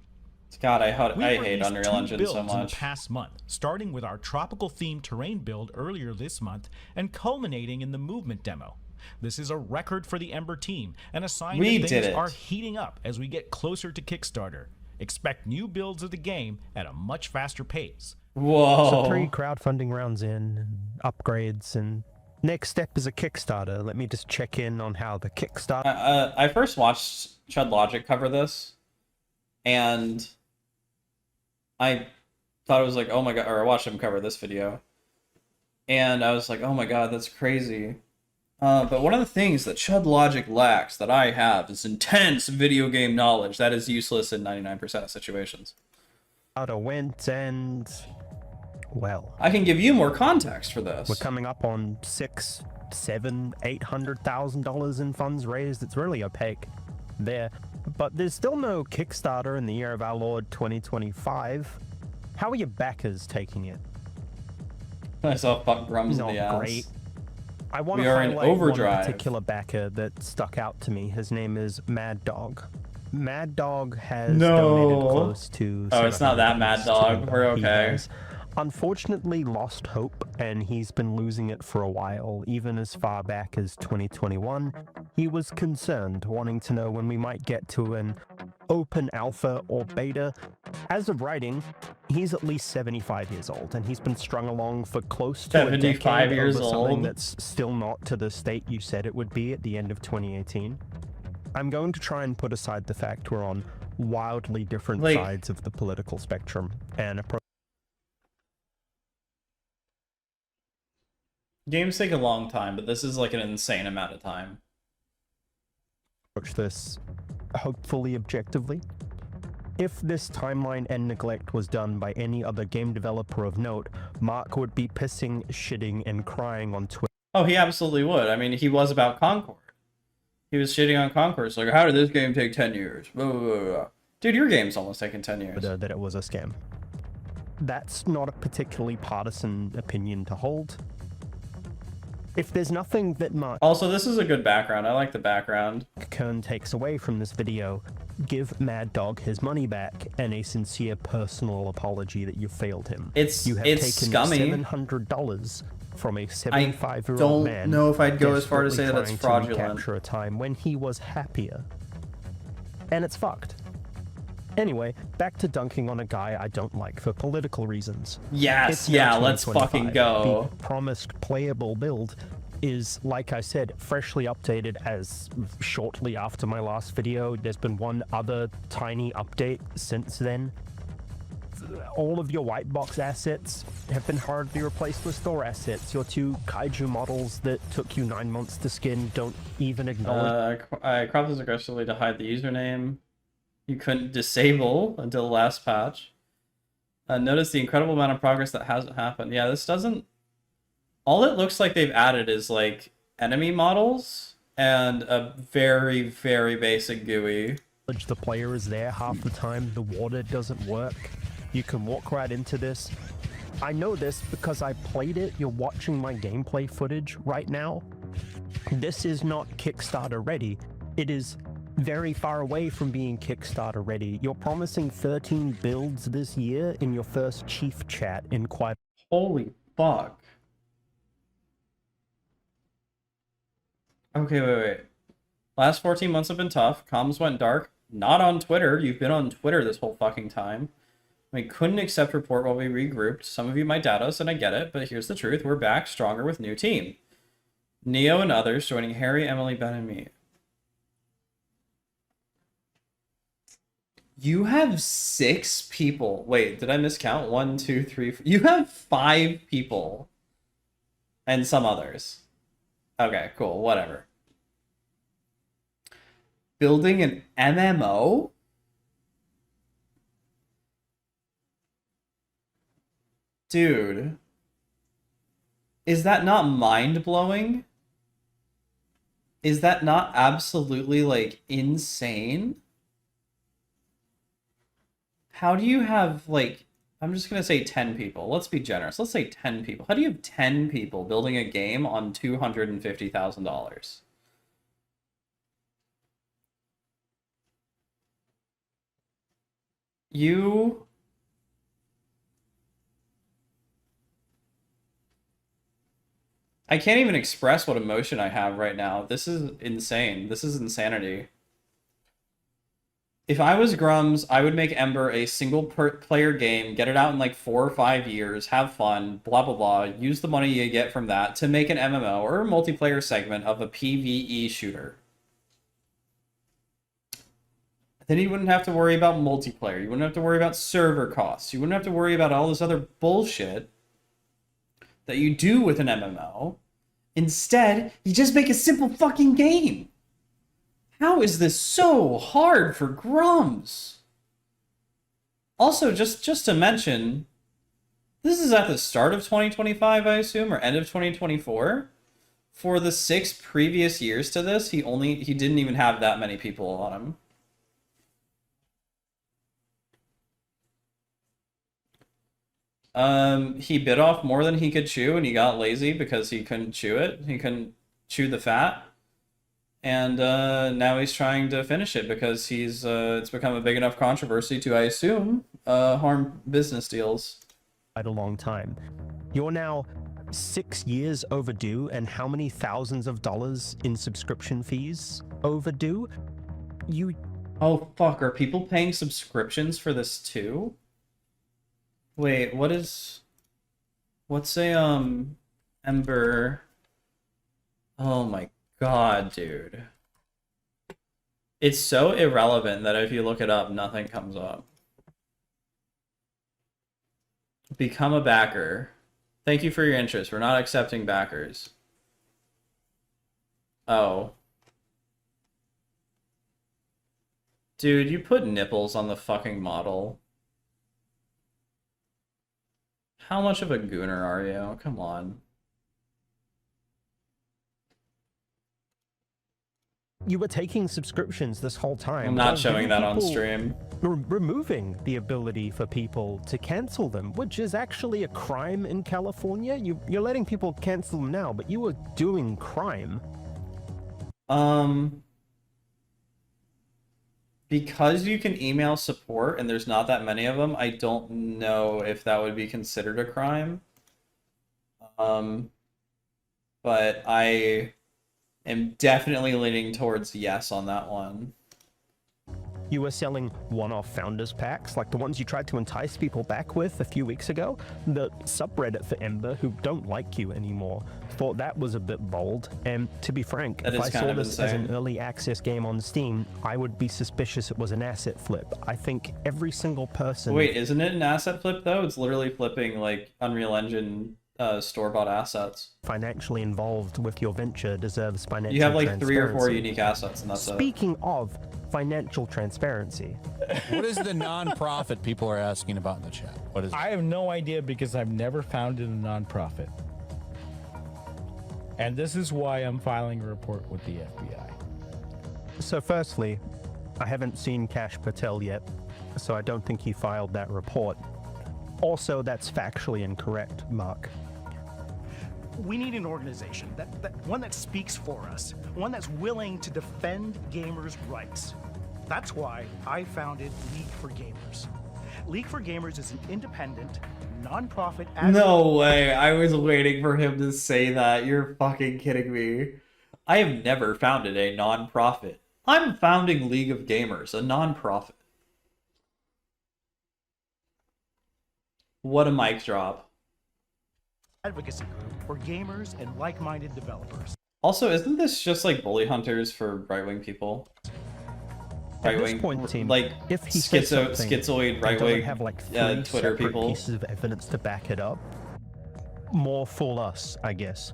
God, I hate released Unreal 2 Engine builds so in the much. past month, starting with our tropical themed terrain build earlier this month and culminating in the movement demo. This is a record for the Ember team, and a sign We that did things it. are heating up as we get closer to Kickstarter. Expect new builds of the game at a much faster pace. Whoa. So 3 crowdfunding rounds in, upgrades, and next step is a Kickstarter. Let me just check in on how the Kickstarter... I first watched Chud Logic cover this, and I thought it was like, oh my god, or I watched him cover this video, and I was like, oh my god, that's crazy. But one of the things that Chud Logic lacks that I have is intense video game knowledge that is useless in 99% of situations. went, and... well... I can give you more context for this. we're coming up on $600,000, $700,000, $800,000 in funds raised. It's really opaque there. But there's still no Kickstarter in the year of our Lord 2025. How are your backers taking it? I saw fuck Grummz Not in the ass. great. I want We to are in highlight overdrive. one particular backer that stuck out to me. His name is Mad Dog. Mad Dog has donated close to... Oh, it's not that Mad Dog. We're He okay. has unfortunately lost hope, and he's been losing it for a while. Even as far back as 2021, he was concerned, wanting to know when we might get to an open alpha or beta. As of writing, he's at least 75 years old, and he's been strung along for close to 75 a decade years over something old. that's still not to the state you said it would be at the end of 2018. I'm going to try and put aside the fact we're on wildly different Like- sides of the political spectrum and approach Games take a long time, but this is like an insane amount of time. this hopefully objectively. If this timeline and neglect was done by any other game developer of note, Mark would be pissing, shitting, and crying on Twitter. Oh, he absolutely would. I mean, he was about Concord. He was shitting on Concord. It's like, how did this game take 10 years? Blah, blah, blah, blah. Dude, your game's almost taken 10 years. That it was a scam. That's not a particularly partisan opinion to hold. If there's nothing that Mark Also, this is a good background. I like the background. Kern takes away from this video, give Mad Dog his money back and a sincere personal apology that you failed him. It's You have it's taken scummy. $700 from a I 75-year-old don't man. know if I'd go as far to say that desperately it's trying to fraudulent. recapture a time when he was happier. And it's fucked. Anyway, back to dunking on a guy I don't like for political reasons. Yes, It's now yeah, let's 2025. fucking go. The promised playable build is, like I said, freshly updated as shortly after my last video. There's been one other tiny update since then. All of your white box assets have been hardly replaced with store assets. Your 2 kaiju models that took you 9 months to skin don't even acknowledge. I cropped this aggressively to hide the username. You couldn't disable until the last patch. Notice the incredible amount of progress that hasn't happened. Yeah, this doesn't... All it looks like they've added is, like, enemy models and a very, very basic GUI. The player is there half the time. The water doesn't work. You can walk right into this. I know this because I played it. You're watching my gameplay footage right now. This is not Kickstarter ready. It is very far away from being Kickstarter ready. You're promising 13 builds this year in your first chief chat in quite... Holy fuck. Okay, wait. Last 14 months have been tough. Comms went dark. Not on Twitter. You've been on Twitter this whole fucking time. We couldn't accept report while we regrouped. Some of you might doubt us, and I get it, but here's the truth. We're back stronger with new team. Neo and others joining Harry, Emily, Ben, and me. You have 6 people. Wait, did I miscount? 1, 2, 3, 4. You have 5 people. And some others. Okay, cool. Whatever. Building an MMO? Dude. Is that not mind-blowing? Is that not absolutely, like, insane? How do you have, like, I'm just gonna say 10 people. Let's be generous. Let's say 10 people. How do you have 10 people building a game on $250,000? I can't even express what emotion I have right now. This is insane. This is insanity. If I was Grummz, I would make Ember a single-player game, get it out in like 4 or 5 years, have fun, blah, blah, blah, use the money you get from that to make an MMO or a multiplayer segment of a PvE shooter. Then you wouldn't have to worry about multiplayer. You wouldn't have to worry about server costs. You wouldn't have to worry about all this other bullshit that you do with an MMO. Instead, you just make a simple fucking game. How is this so hard for Grummz? Also, just to mention, this is at the start of 2025, I assume, or end of 2024. For the 6 previous years to this, he didn't even have that many people on him. He bit off more than he could chew, and he got lazy because he couldn't chew it. He couldn't chew the fat. And now he's trying to finish it because it's become a big enough controversy to, I assume, harm business deals. Quite a long time. You're now 6 years overdue, and how many thousands of dollars in subscription fees overdue? Oh, fuck. Are people paying subscriptions for this too? Wait, what's a, Ember? Oh my god, dude. It's so irrelevant that if you look it up, nothing comes up. Become a backer. Thank you for your interest. We're not accepting backers. Oh. Dude, you put nipples on the fucking model. How much of a gooner are you? Come on. You were taking subscriptions this whole time. I'm not showing that on stream. Removing the ability for people to cancel them, which is actually a crime in California. You're letting people cancel them now, but you were doing crime. Because you can email support and there's not that many of them, I don't know if that would be considered a crime. But I am definitely leaning towards yes on that one. You were selling one-off founders packs, like the ones you tried to entice people back with a few weeks ago. The subreddit for Ember, who don't like you anymore, thought that was a bit bold. And to be frank, if I saw this as an early access game on Steam, I would be suspicious it was an asset flip. I think every single person... Wait, isn't it an asset flip though? It's literally flipping like Unreal Engine store-bought assets. Financially involved with your venture deserves financial You have like 3 or 4 unique assets, and that's Speaking of financial transparency. What is the non-profit people are asking about in the chat? What is it? I have no idea because I've never founded a non-profit. And this is why I'm filing a report with the FBI. So firstly, I haven't seen Kash Patel yet, so I don't think he filed that report. Also, that's factually incorrect, Mark. We need an organization, one that speaks for us, one that's willing to defend gamers' rights. That's why I founded League for Gamers. League for Gamers is an independent, non-profit... No way, I was waiting for him to say that. You're fucking kidding me. I have never founded a non-profit. I'm founding League of Gamers, a non-profit. What a mic drop. Advocacy group for gamers and like-minded developers. Also, isn't this just like bully hunters for right-wing people? Right-wing, like if he schizoid right-wing have like Twitter people. Pieces of evidence to back it up. More fool us, I guess.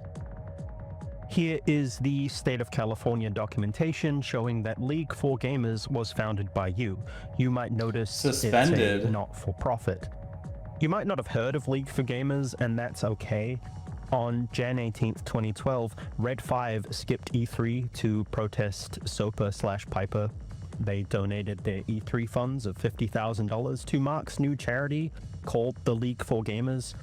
Here is the State of California documentation showing that League for Gamers was founded by you. You might notice suspended, it's a not-for-profit. You might not have heard of League for Gamers, and that's okay. On Jan 18th, 2012, Red 5 skipped E3 to protest SOPA/Piper. They donated their E3 funds of $50,000 to Mark's new charity called the League for Gamers.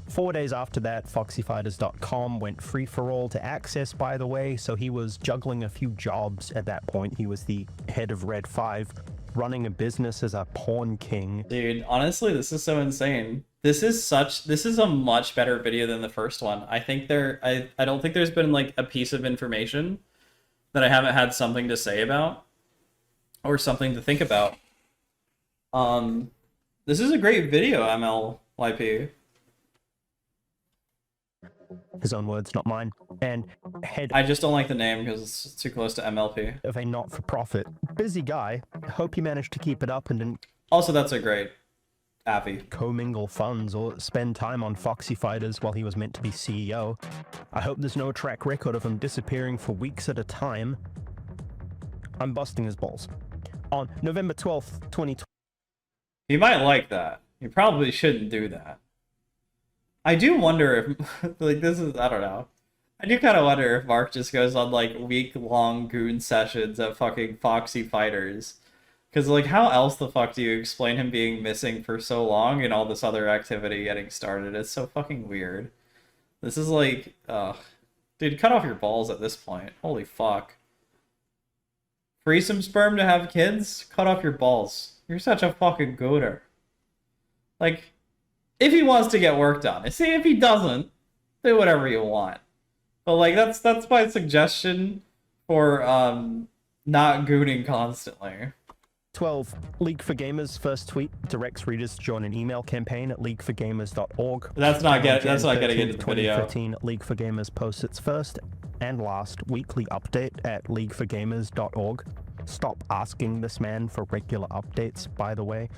4 days after that, FoxyFighters.com went free for all to access, by the way, so he was juggling a few jobs at that point. He was the head of Red 5, running a business as a porn king. Dude, honestly, this is so insane. This is a much better video than the first one. I think I don't think there's been like a piece of information that I haven't had something to say about or something to think about. This is a great video, MLYP. His own words, not mine. And head I just don't like the name because it's too close to MLP. of a not-for-profit. Busy guy. Hope you managed to keep it up and didn't Also, that's a great Appy. commingle funds or spend time on Foxy Fighters while he was meant to be CEO. I hope there's no track record of him disappearing for weeks at a time. I'm busting his balls. On November 12th, 2020. He might like that. He probably shouldn't do that. I do wonder if, like, this is, I don't know. I do kind of wonder if Mark just goes on, like, week-long goon sessions at fucking Foxy Fighters. Because, like, how else the fuck do you explain him being missing for so long and all this other activity getting started? It's so fucking weird. This is like, ugh. Dude, cut off your balls at this point. Holy fuck. Free some sperm to have kids? Cut off your balls. You're such a fucking gooter. Like, if he wants to get work done. See, if he doesn't, do whatever you want. But, like, that's my suggestion for, not gooning constantly. 12. League for Gamers' first tweet directs readers to join an email campaign at leagueforgamers.org. That's not getting into the 13th, video. 2015, League for Gamers posts its first and last weekly update at leagueforgamers.org. Stop asking this man for regular updates, by the way.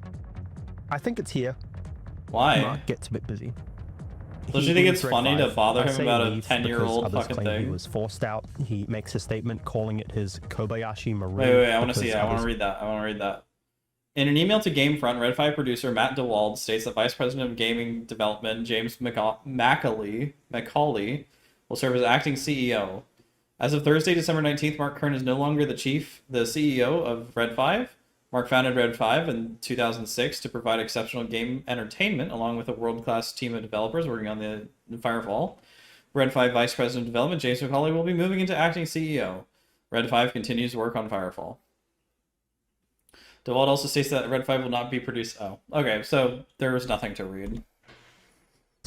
I think it's here. Why? Mark gets a bit busy. Don't you think it's funny to bother him about a 10-year-old fucking thing? He was forced out. He makes a statement calling it his Kobayashi Maru. Wait, I want to see it. I want to read that. In an email to Gamefront, Red 5 producer Matt DeWald states that Vice President of Gaming Development James Macaulay will serve as acting CEO. As of Thursday, December 19th, Mark Kern is no longer the CEO of Red 5. Mark founded Red 5 in 2006 to provide exceptional game entertainment along with a world-class team of developers working on the Firefall. Red 5 Vice President of Development James Macaulay will be moving into acting CEO. Red 5 continues to work on Firefall. DeWalt also states that Red 5 will not be produced. Oh, okay, so there was nothing to read.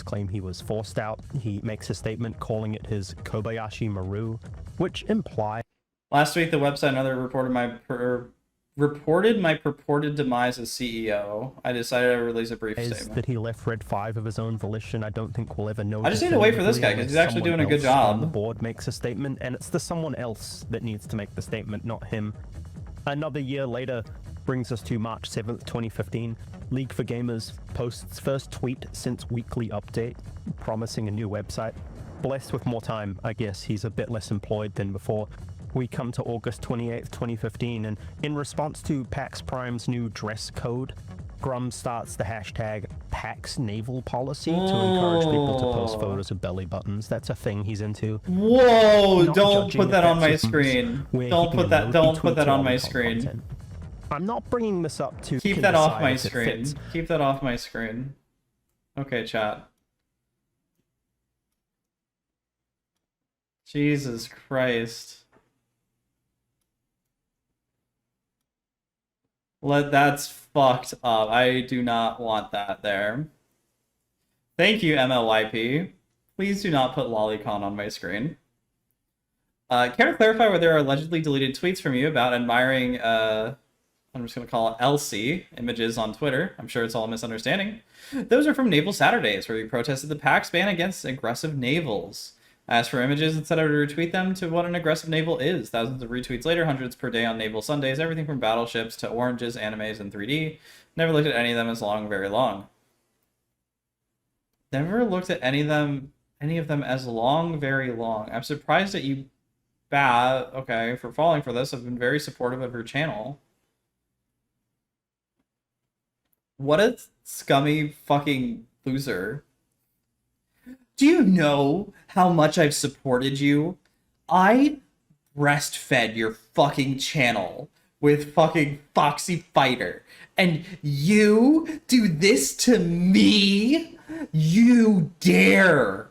Claim he was forced out. He makes a statement calling it his Kobayashi Maru, which implies. Last week, the website another reported my purported demise as CEO. I decided to release a brief statement. That he left Red 5 of his own volition. I don't think we'll ever know. I just need to wait for this guy because he's actually doing a good job. The board makes a statement, and it's the someone else that needs to make the statement, not him. Another year later brings us to March 7th, 2015. League for Gamers posts its first tweet since weekly update, promising a new website. Blessed with more time, I guess. He's a bit less employed than before. We come to August 28th, 2015, and in response to PAX Prime's new dress code, Grummz starts the hashtag PAX Naval Policy to encourage people to post photos of belly buttons. That's a thing he's into. Whoa! Not Don't judging put that on my offensive screen. where Don't he put that. can Don't put retweet that on all my the screen. content. I'm not bringing this up to Keep that off my if it screen. fits. Keep that off my screen. Okay, chat. Jesus Christ. That's fucked up. I do not want that there. Thank you, MLYP. Please do not put lolicon on my screen. Care to clarify whether there are allegedly deleted tweets from you about admiring, I'm just going to call it LC images on Twitter. I'm sure it's all a misunderstanding. Those are from Naval Saturdays, where we protested the PAX ban against aggressive navals. As for images, instead of to retweet them to what an aggressive naval is. Thousands of retweets later, hundreds per day on Naval Sundays, everything from battleships to oranges, animes, and 3D. Never looked at any of them as long, very long. Never looked at any of them as long, very long. I'm surprised that you for falling for this. I've been very supportive of your channel. What a scummy fucking loser. Do you know how much I've supported you? I breastfed your fucking channel with fucking Foxy Fighter. And you do this to me? You dare!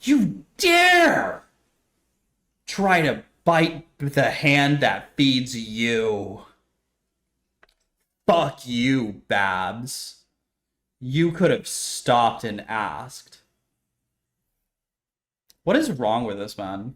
You dare! Try to bite the hand that feeds you. Fuck you, Babs. You could have stopped and asked. What is wrong with this man?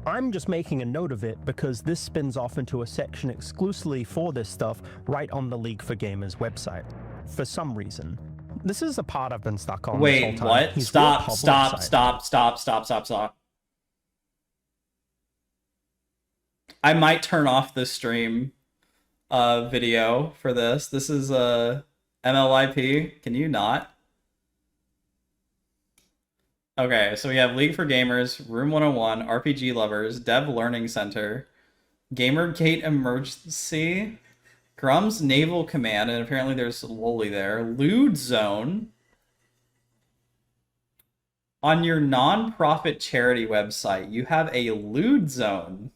I'm just making a note of it because this spins off into a section exclusively for this stuff right on the League for Gamers website. For some reason. This is a part I've been stuck on this whole Wait, time. what? He's Stop, real stop, public stop, stop, stop, stop, stop. I might turn off the stream video for this. This is MLYP. Can you not? Okay, so we have League for Gamers, Room 101, RPG Lovers, Dev Learning Center, Gamergate Emergency, Grummz Naval Command, and apparently there's Loli there, Lewd Zone. On your non-profit charity website, you have a lewd zone.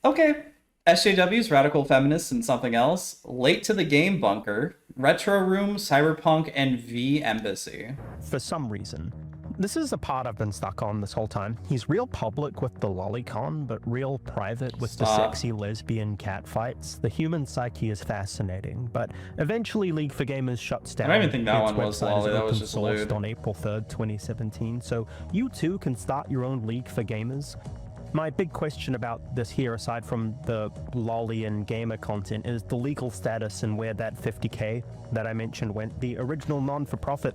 Okay. SJW's Radical Feminists and something else. Late to the Game Bunker. Retro Room, Cyberpunk, and V Embassy. For some reason. This is a part I've been stuck on this whole time. He's real public with the lolicon, but real private with the sexy lesbian cat fights. The human psyche is fascinating, but eventually League for Gamers shuts down. I don't even think that Its one was website is lolly, that was just open-sourced lewd. on April 3rd, 2017, so you too can start your own League for Gamers. My big question about this here, aside from the lolly and gamer content, is the legal status and where that 50k that I mentioned went. The original non-for-profit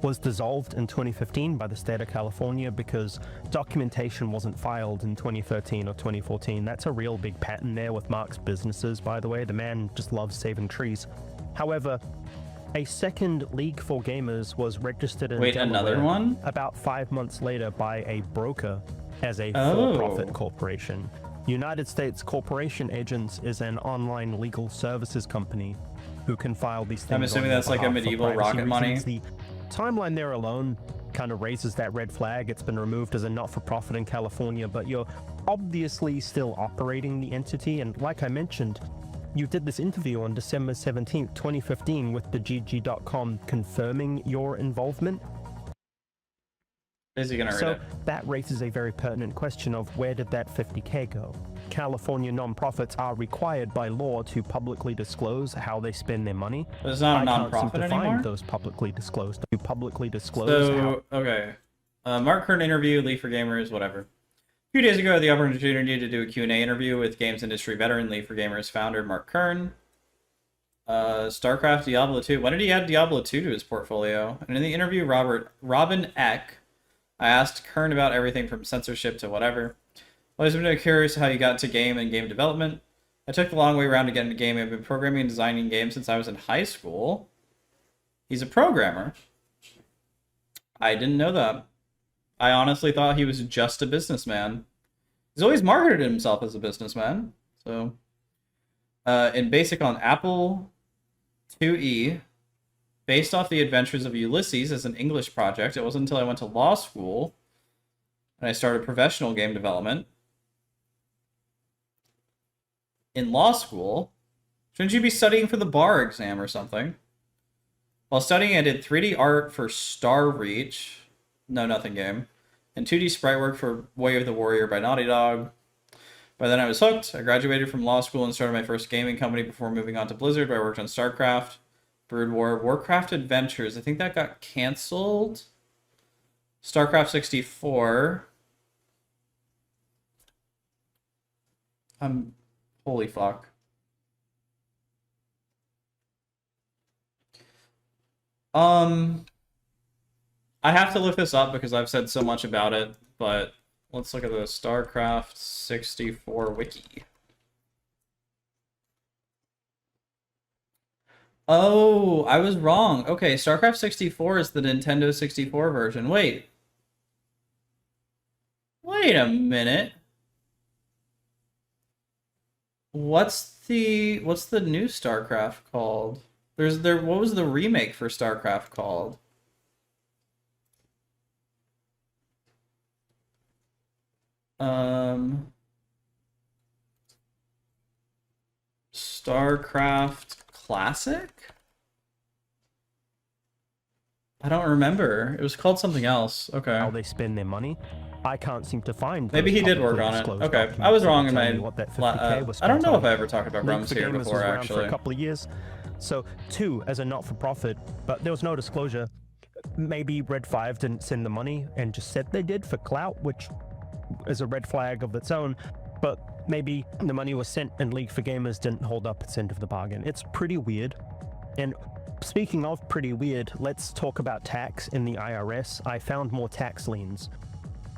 was dissolved in 2015 by the state of California because documentation wasn't filed in 2013 or 2014. That's a real big pattern there with Mark's businesses, by the way. The man just loves saving trees. However, a second League for Gamers was registered in Delaware another one? about 5 months later by a broker as a for-profit corporation. United States Corporation Agents is an online legal services company who can file these things. I'm assuming on your that's like a behalf for medieval privacy Rocket Money. reasons. The timeline there alone kind of raises that red flag. It's been removed as a not-for-profit in California, but you're obviously still operating the entity, and like I mentioned, you did this interview on December 17th, 2015 with the GG.com confirming your involvement. Is he gonna read So it? that raises a very pertinent question of where did that 50k go? California nonprofits are required by law to publicly disclose how they spend their money. But it's not a I can't seem non-profit to anymore? find those publicly disclosed. To publicly disclose So, okay. Mark Kern interview, League for Gamers, whatever. A few days ago, I had the opportunity to do a Q&A interview with games industry veteran, League for Gamers founder Mark Kern. StarCraft, Diablo 2. When did he add Diablo 2 to his portfolio? And in the interview, Robin Eck, I asked Kern about everything from censorship to whatever. Always been curious how you got into game and game development. I took the long way around to get into gaming. I've been programming and designing games since I was in high school. He's a programmer. I didn't know that. I honestly thought he was just a businessman. He's always marketed himself as a businessman. So, in Basic on Apple IIe, based off the adventures of Ulysses as an English project. It wasn't until I went to law school and I started professional game development. In law school, shouldn't you be studying for the bar exam or something? While studying, I did 3D art for Star Reach, No Nothing Game, and 2D sprite work for Way of the Warrior by Naughty Dog. By then I was hooked. I graduated from law school and started my first gaming company before moving on to Blizzard, where I worked on StarCraft, Brood War, Warcraft Adventures. I think that got canceled. StarCraft 64. Holy fuck. I have to look this up because I've said so much about it, but let's look at the StarCraft 64 wiki. Oh, I was wrong. Okay, StarCraft 64 is the Nintendo 64 version. Wait. Wait a minute. What's the new StarCraft called? What was the remake for StarCraft called? StarCraft Classic? I don't remember. It was called something else. Okay. How they spend their money. I can't seem to find. Maybe those he did work publicly on it. disclosed Okay, I documents was that wrong in tell my. me what that 50K was I don't spent know if on. I ever talked about League Grummz for here Gamers was before, around actually. for a couple of years. So 2 as a not-for-profit, but there was no disclosure. Maybe Red 5 didn't send the money and just said they did for clout, which is a red flag of its own. But maybe the money was sent and League for Gamers didn't hold up its end of the bargain. It's pretty weird. And speaking of pretty weird, let's talk about tax in the IRS. I found more tax liens.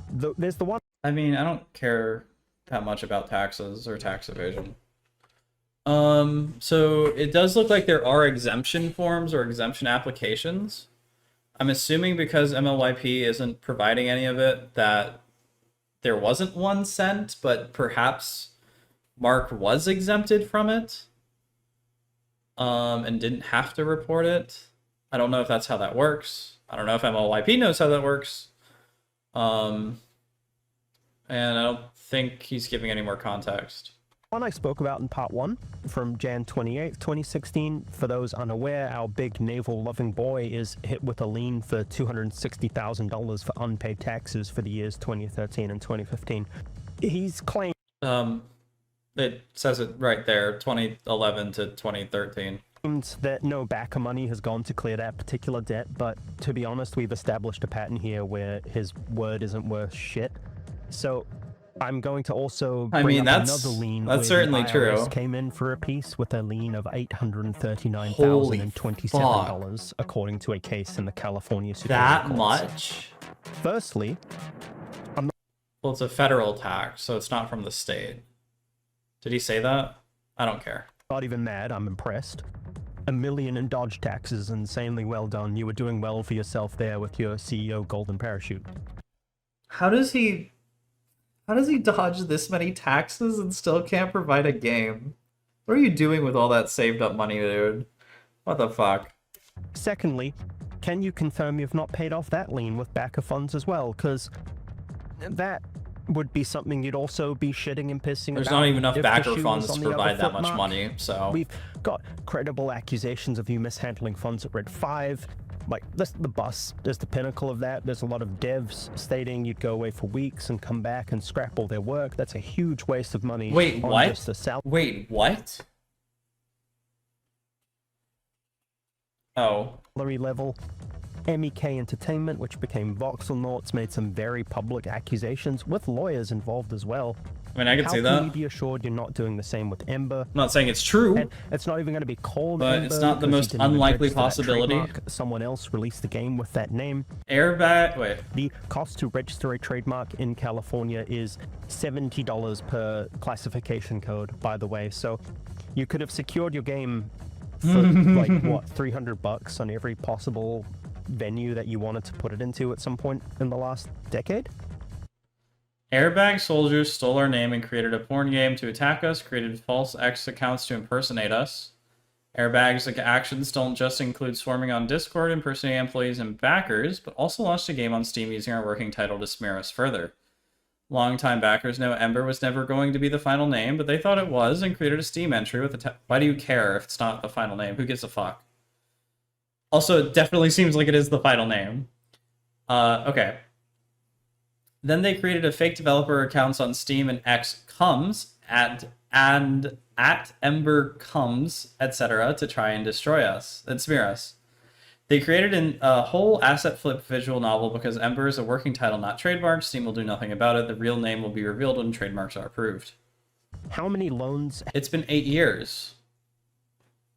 There's the one. I mean, I don't care that much about taxes or tax evasion. So it does look like there are exemption forms or exemption applications. I'm assuming because MLYP isn't providing any of it that there wasn't one sent, but perhaps Mark was exempted from it. And didn't have to report it. I don't know if that's how that works. I don't know if MLYP knows how that works. And I don't think he's giving any more context. One I spoke about in part 1 from Jan 28th, 2016. For those unaware, our big naval-loving boy is hit with a lien for $260,000 for unpaid taxes for the years 2013 and 2015. He's claimed... It says it right there, 2011 to 2013. That no backer money has gone to clear that particular debt, but to be honest, we've established a pattern here where his word isn't worth shit. So I'm going to also bring up another lien. That's certainly true. Came in for a piece with a lien of $839,027, according to a case in the California Superior That Courts. much? Firstly, well, it's a federal tax, so it's not from the state. Did he say that? I don't care. Not even mad, I'm impressed. $1 million in Dodge taxes, insanely well done. You were doing well for yourself there with your CEO golden parachute. How does he dodge this many taxes and still can't provide a game? What are you doing with all that saved up money, dude? What the fuck? Secondly, can you confirm you've not paid off that lien with backer funds as well? Because that would be something you'd also be shitting and pissing There's about. not even enough if the backer shoe funds was to on the other provide that foot, much Mark. money, so... We've got credible accusations of you mishandling funds at Red 5. Like, the bus is the pinnacle of that. There's a lot of devs stating you'd go away for weeks and come back and scrap all their work. That's a huge waste of money. Wait, on what? Just the Wait, what? Oh. Salary level. MEK Entertainment, which became Voxelnauts, made some very public accusations with lawyers involved as well. I mean, I can see that. How can you be assured you're not doing the same with Ember? I'm not saying it's true. And it's not even going to be called but Ember, it's not the because most you didn't even unlikely register that possibility. trademark. Someone else released the game with that name. Airbag, wait. The cost to register a trademark in California is $70 per classification code, by the way. So you could have secured your game for like what, $300 on every possible venue that you wanted to put it into at some point in the last decade? Airbag soldiers stole our name and created a porn game to attack us, created false X accounts to impersonate us. Airbag's actions don't just include swarming on Discord, impersonating employees and backers, but also launched a game on Steam using our working title to smear us further. Longtime backers know Ember was never going to be the final name, but they thought it was and created a Steam entry with a why do you care if it's not the final name? Who gives a fuck? Also, it definitely seems like it is the final name. Okay. Then they created a fake developer accounts on Steam and X comes and at Ember comes, etc. to try and destroy us and smear us. They created a whole asset flip visual novel because Ember is a working title, not trademarked. Steam will do nothing about it. The real name will be revealed when trademarks are approved. How many loans? It's been 8 years.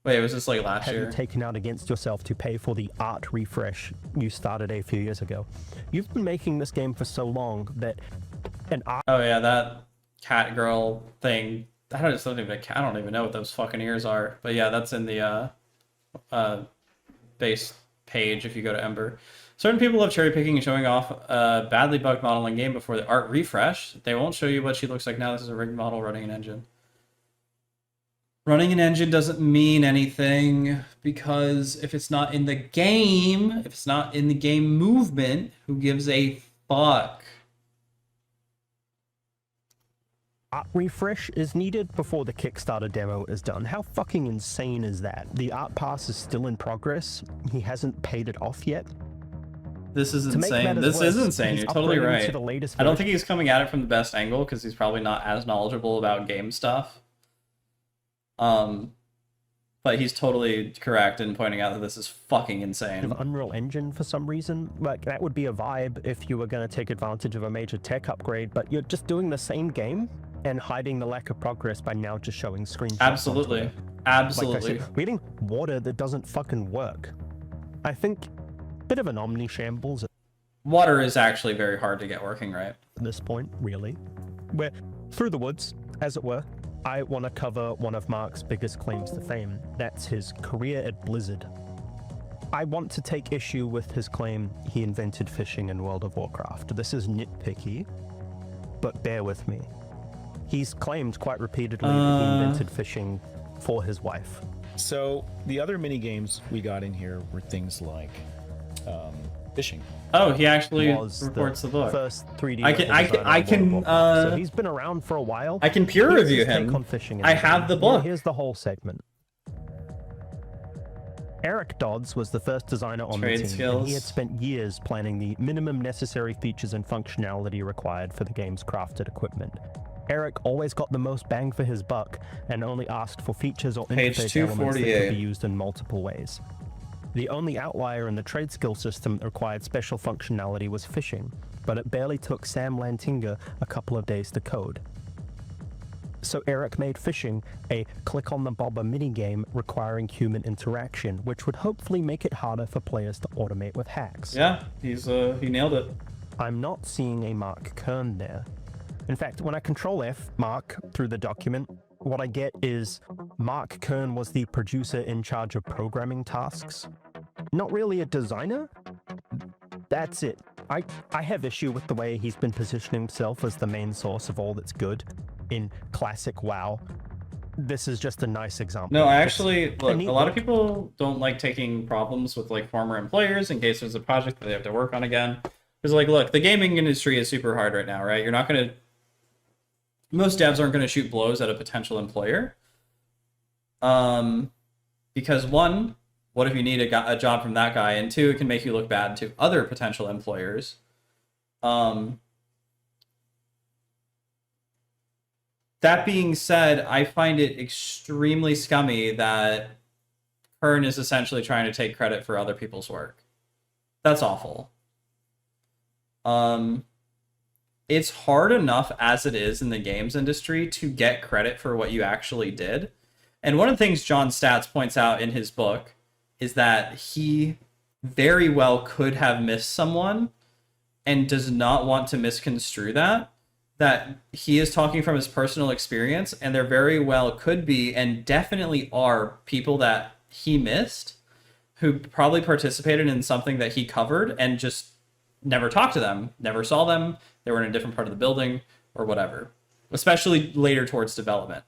Wait, was this like last year? Have you taken out against yourself to pay for the art refresh you started a few years ago? You've been making this game for so long that an art... Oh yeah, that cat girl thing. I don't even know what those fucking ears are. But yeah, that's in the base page if you go to Ember. Certain people love cherry picking and showing off a badly bugged model in game before the art refresh. They won't show you what she looks like now. This is a rigged model running an engine. Running an engine doesn't mean anything because if it's not in the game, if it's not in the game movement, who gives a fuck? Art refresh is needed before the Kickstarter demo is done. How fucking insane is that? The art pass is still in progress. He hasn't paid it off yet. This is insane. This is insane. You're totally right. To the latest I don't think he's coming at it from the best angle because he's probably not as knowledgeable about game stuff. But he's totally correct in pointing out that this is fucking insane. Unreal Engine for some reason. Like, that would be a vibe if you were going to take advantage of a major tech upgrade, but you're just doing the same game and hiding the lack of progress by now just showing screenshots. Absolutely. Absolutely. Like I said, reading water that doesn't fucking work. I think bit of an omni shambles. Water is actually very hard to get working right. At this point, really. We're through the woods, as it were. I want to cover one of Mark's biggest claims to fame. That's his career at Blizzard. I want to take issue with his claim he invented fishing in World of Warcraft. This is nitpicky, but bear with me. He's claimed quite repeatedly that he invented fishing for his wife. So the other mini games we got in here were things like fishing. Oh, he actually reports the book. First 3D. I can. So he's been around for a while. I can peer Here's review his take him. on fishing in I the have game. the book. Here's the whole segment. Eric Dodds was the first designer on the team, and he had spent years planning the minimum necessary features and functionality required for the game's crafted equipment. Eric always got the most bang for his buck and only asked for features or Page interface elements that 248. could be used in multiple ways. The only outlier in the trade skill system that required special functionality was fishing, but it barely took Sam Lantinga a couple of days to code. So Eric made fishing a click-on-the-bobber minigame requiring human interaction, which would hopefully make it harder for players to automate with hacks. Yeah, he nailed it. I'm not seeing a Mark Kern there. In fact, when I Control F Mark through the document, what I get is Mark Kern was the producer in charge of programming tasks. Not really a designer? That's it. I have issue with the way he's been positioning himself as the main source of all that's good in classic WoW. This is just a nice example. No, I actually, look, a lot of people don't like taking problems with like former employers in case there's a project that they have to work on again. Because like, look, the gaming industry is super hard right now, right? You're not going to, most devs aren't going to shoot blows at a potential employer. Because one, what if you need a job from that guy? And two, it can make you look bad to other potential employers. That being said, I find it extremely scummy that Kern is essentially trying to take credit for other people's work. That's awful. It's hard enough as it is in the games industry to get credit for what you actually did. And one of the things John Statz points out in his book is that he very well could have missed someone and does not want to misconstrue that he is talking from his personal experience, and there very well could be and definitely are people that he missed who probably participated in something that he covered and just never talked to them, never saw them, they were in a different part of the building or whatever, especially later towards development.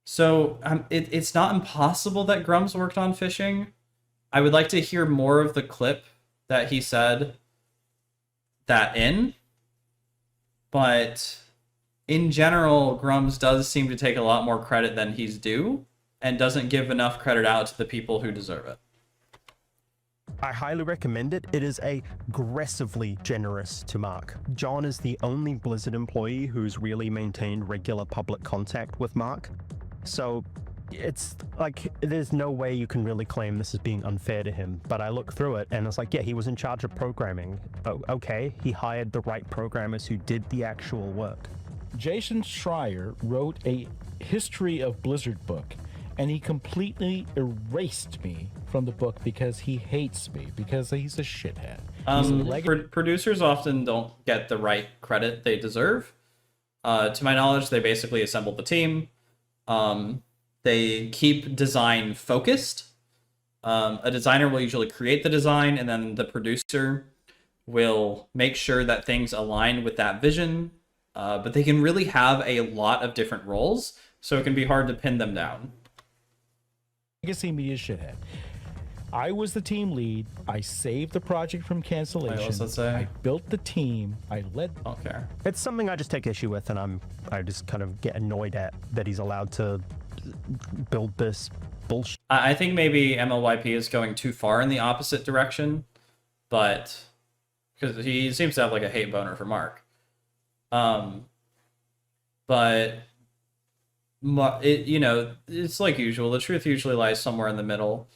So it's not impossible that Grummz worked on fishing. I would like to hear more of the clip that he said that in. But in general, Grummz does seem to take a lot more credit than he's due and doesn't give enough credit out to the people who deserve it. I highly recommend it. It is aggressively generous to Mark. John is the only Blizzard employee who's really maintained regular public contact with Mark. So it's like, there's no way you can really claim this is being unfair to him. But I look through it and it's like, yeah, he was in charge of programming. Oh, okay, he hired the right programmers who did the actual work. Jason Schreier wrote a history of Blizzard book, and he completely erased me from the book because he hates me, because he's a shithead. Producers often don't get the right credit they deserve. To my knowledge, they basically assembled the team. They keep design focused. A designer will usually create the design, and then the producer will make sure that things align with that vision. But they can really have a lot of different roles. so it can be hard to pin them down. Legacy media shithead. I was the team lead. I saved the project from cancellation. Wait, what's that say? I built the team. I led. Okay. It's something I just take issue with, and I just kind of get annoyed at that he's allowed to build this bullshit. I think maybe MLYP is going too far in the opposite direction, but because he seems to have like a hate boner for Mark. But it's like usual. The truth usually lies somewhere in the middle.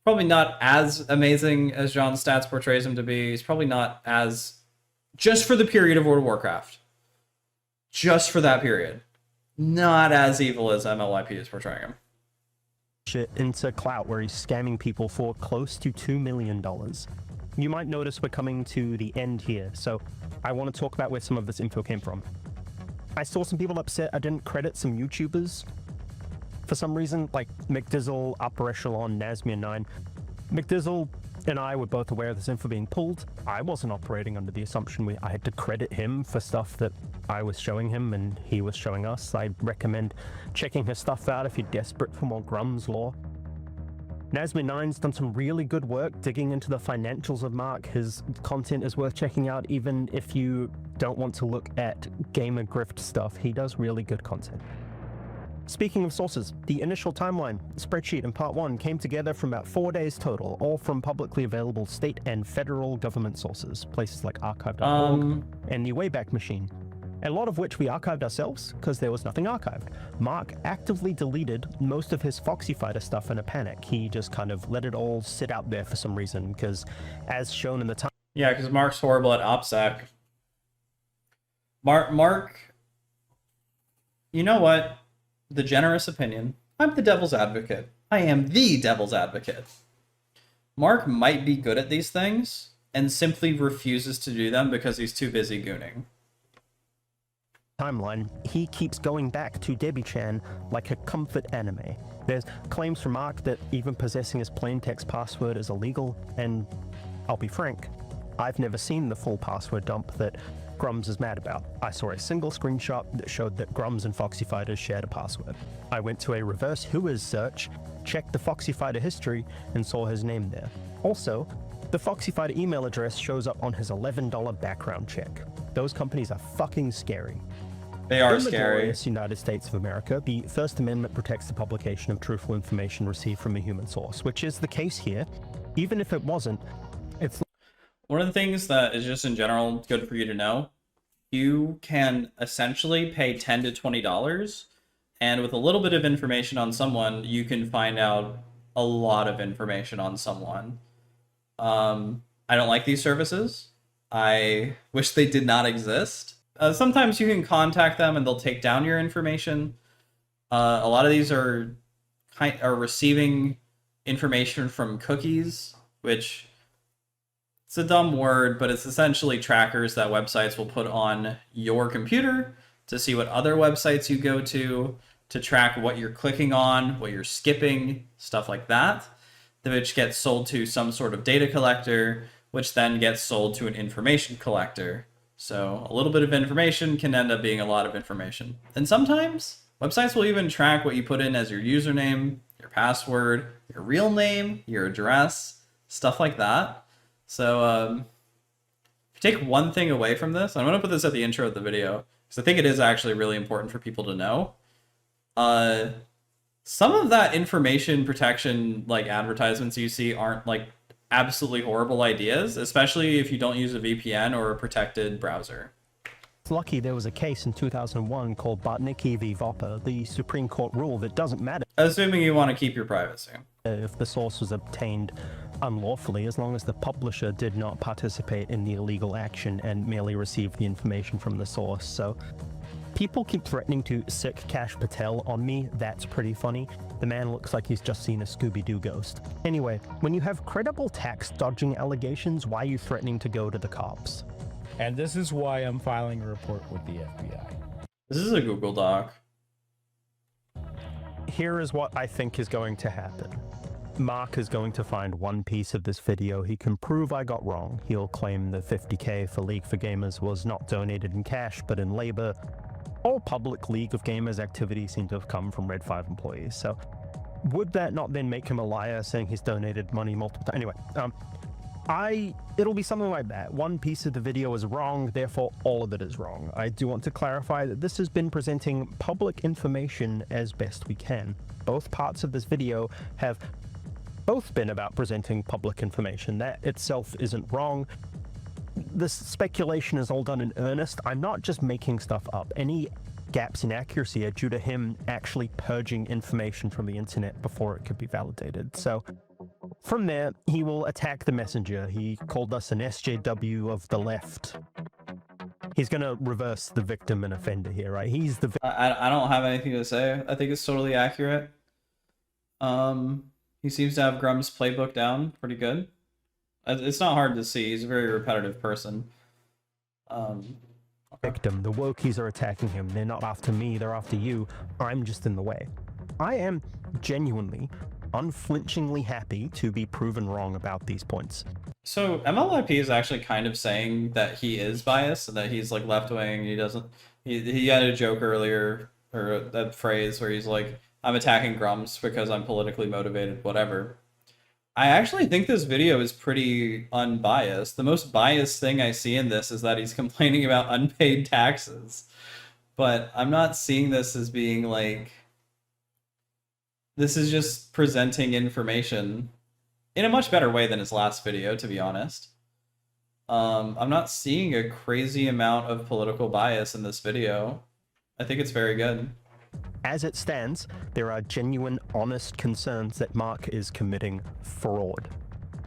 Probably not as amazing as John Stats portrays him to be. He's probably not as, just for the period of World of Warcraft, just for that period, not as evil as MLYP is portraying him. Shit into clout where he's scamming people for close to $2 million. You might notice we're coming to the end here, so I want to talk about where some of this info came from. I saw some people upset I didn't credit some YouTubers for some reason, like McDizzle, Upper Echelon, Nasmia9. McDizzle and I were both aware of this info being pulled. I wasn't operating under the assumption I had to credit him for stuff that I was showing him and he was showing us. I recommend checking his stuff out if you're desperate for more Grummz lore. Nasmia9's done some really good work digging into the financials of Mark. His content is worth checking out even if you don't want to look at gamer grift stuff. He does really good content. Speaking of sources, the initial timeline spreadsheet in part 1 came together from about 4 days total, all from publicly available state and federal government sources, places like archive.org and the Wayback Machine, a lot of which we archived ourselves because there was nothing archived. Mark actively deleted most of his Foxy Fighter stuff in a panic. He just kind of let it all sit out there for some reason because, as shown in the time... Yeah, because Mark's horrible at OPSEC. Mark, you know what? The generous opinion. I'm the devil's advocate. I am the devil's advocate. Mark might be good at these things and simply refuses to do them because he's too busy gooning. Timeline, he keeps going back to Debbie-chan like a comfort anime. There's claims from Mark that even possessing his plaintext password is illegal, and I'll be frank, I've never seen the full password dump that Grummz is mad about. I saw a single screenshot that showed that Grummz and Foxy Fighter shared a password. I went to a reverse whois search, checked the Foxy Fighter history, and saw his name there. Also, the Foxy Fighter email address shows up on his $11 background check. Those companies are fucking scary. They are in the scary. glorious United States of America, the First Amendment protects the publication of truthful information received from a human source, which is the case here. Even if it wasn't, it's... One of the things that is just in general good for you to know, you can essentially pay $10 to $20, and with a little bit of information on someone, you can find out a lot of information on someone. I don't like these services. I wish they did not exist. Sometimes you can contact them and they'll take down your information. A lot of these are receiving information from cookies, which it's a dumb word, but it's essentially trackers that websites will put on your computer to see what other websites you go to track what you're clicking on, what you're skipping, stuff like that, which gets sold to some sort of data collector, which then gets sold to an information collector. So a little bit of information can end up being a lot of information. And sometimes websites will even track what you put in as your username, your password, your real name, your address, stuff like that. So if you take one thing away from this, I'm going to put this at the intro of the video, because I think it is actually really important for people to know. Some of that information protection, like advertisements you see, aren't like absolutely horrible ideas, especially if you don't use a VPN or a protected browser. It's lucky there was a case in 2001 called Bartnicki v. Vopper, the Supreme Court rule that doesn't matter Assuming you want to keep your privacy. if the source was obtained unlawfully, as long as the publisher did not participate in the illegal action and merely received the information from the source. So people keep threatening to sick Cash Patel on me. That's pretty funny. The man looks like he's just seen a Scooby-Doo ghost. Anyway, when you have credible tax dodging allegations, why are you threatening to go to the cops? And this is why I'm filing a report with the FBI. This is a Google Doc. Here is what I think is going to happen. Mark is going to find one piece of this video he can prove I got wrong. He'll claim the $50K for League for Gamers was not donated in cash, but in labor. all public League of Gamers activity seem to have come from Red 5 employees. So would that not then make him a liar, saying he's donated money multiple times? Anyway, it'll be something like that. One piece of the video is wrong, therefore all of it is wrong. I do want to clarify that this has been presenting public information as best we can. Both parts of this video have both been about presenting public information. That itself isn't wrong. This speculation is all done in earnest. I'm not just making stuff up. Any gaps in accuracy are due to him actually purging information from the internet before it could be validated. So from there, he will attack the messenger. He called us an SJW of the left. He's going to reverse the victim and offender here, right? He's the I don't have anything to say. I think it's totally accurate. He seems to have Grummz' playbook down pretty good. It's not hard to see. He's a very repetitive person. Victim. The wokies are attacking him. They're not after me, they're after you. I'm just in the way. I am genuinely, unflinchingly happy to be proven wrong about these points. So MLIP is actually kind of saying that he is biased and that he's like left-wing. He had a joke earlier, or that phrase where he's like, I'm attacking Grummz because I'm politically motivated, whatever. I actually think this video is pretty unbiased. The most biased thing I see in this is that he's complaining about unpaid taxes. But I'm not seeing this as being like... This is just presenting information in a much better way than his last video, to be honest. I'm not seeing a crazy amount of political bias in this video. I think it's very good. As it stands, there are genuine, honest concerns that Mark is committing fraud.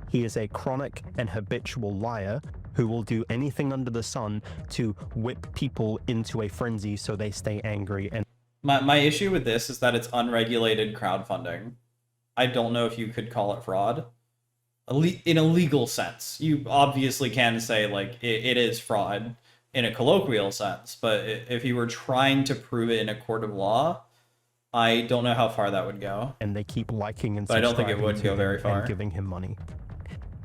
He is a chronic and habitual liar who will do anything under the sun to whip people into a frenzy so they stay angry. And my issue with this is that it's unregulated crowdfunding. I don't know if you could call it fraud. In a legal sense. You obviously can say, like, it is fraud in a colloquial sense, but if you were trying to prove it in a court of law, I don't know how far that would go. And they keep liking and but I don't think it would go very far. And giving him money.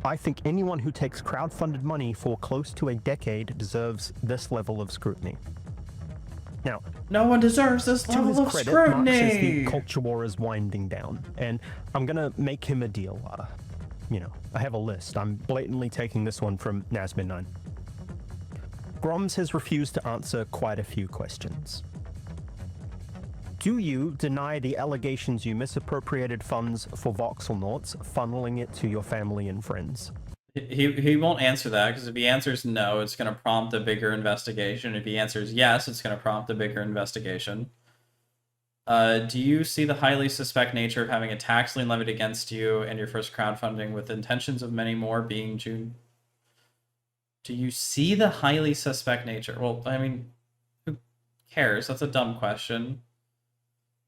I think anyone who takes crowdfunded money for close to a decade deserves this level of scrutiny. Now, no one deserves this level of credit, scrutiny. Mark says the culture war is winding down, and I'm gonna make him a deal. I have a list. I'm blatantly taking this one from Nasmin9. Grummz has refused to answer quite a few questions. Do you deny the allegations you misappropriated funds for Voxelnauts, funneling it to your family and friends? He won't answer that, because if he answers no, it's going to prompt a bigger investigation. If he answers yes, it's going to prompt a bigger investigation. Do you see the highly suspect nature of having a tax lien levied against you and your first crowdfunding with intentions of many more being June? Do you see the highly suspect nature? Well, I mean, who cares? That's a dumb question.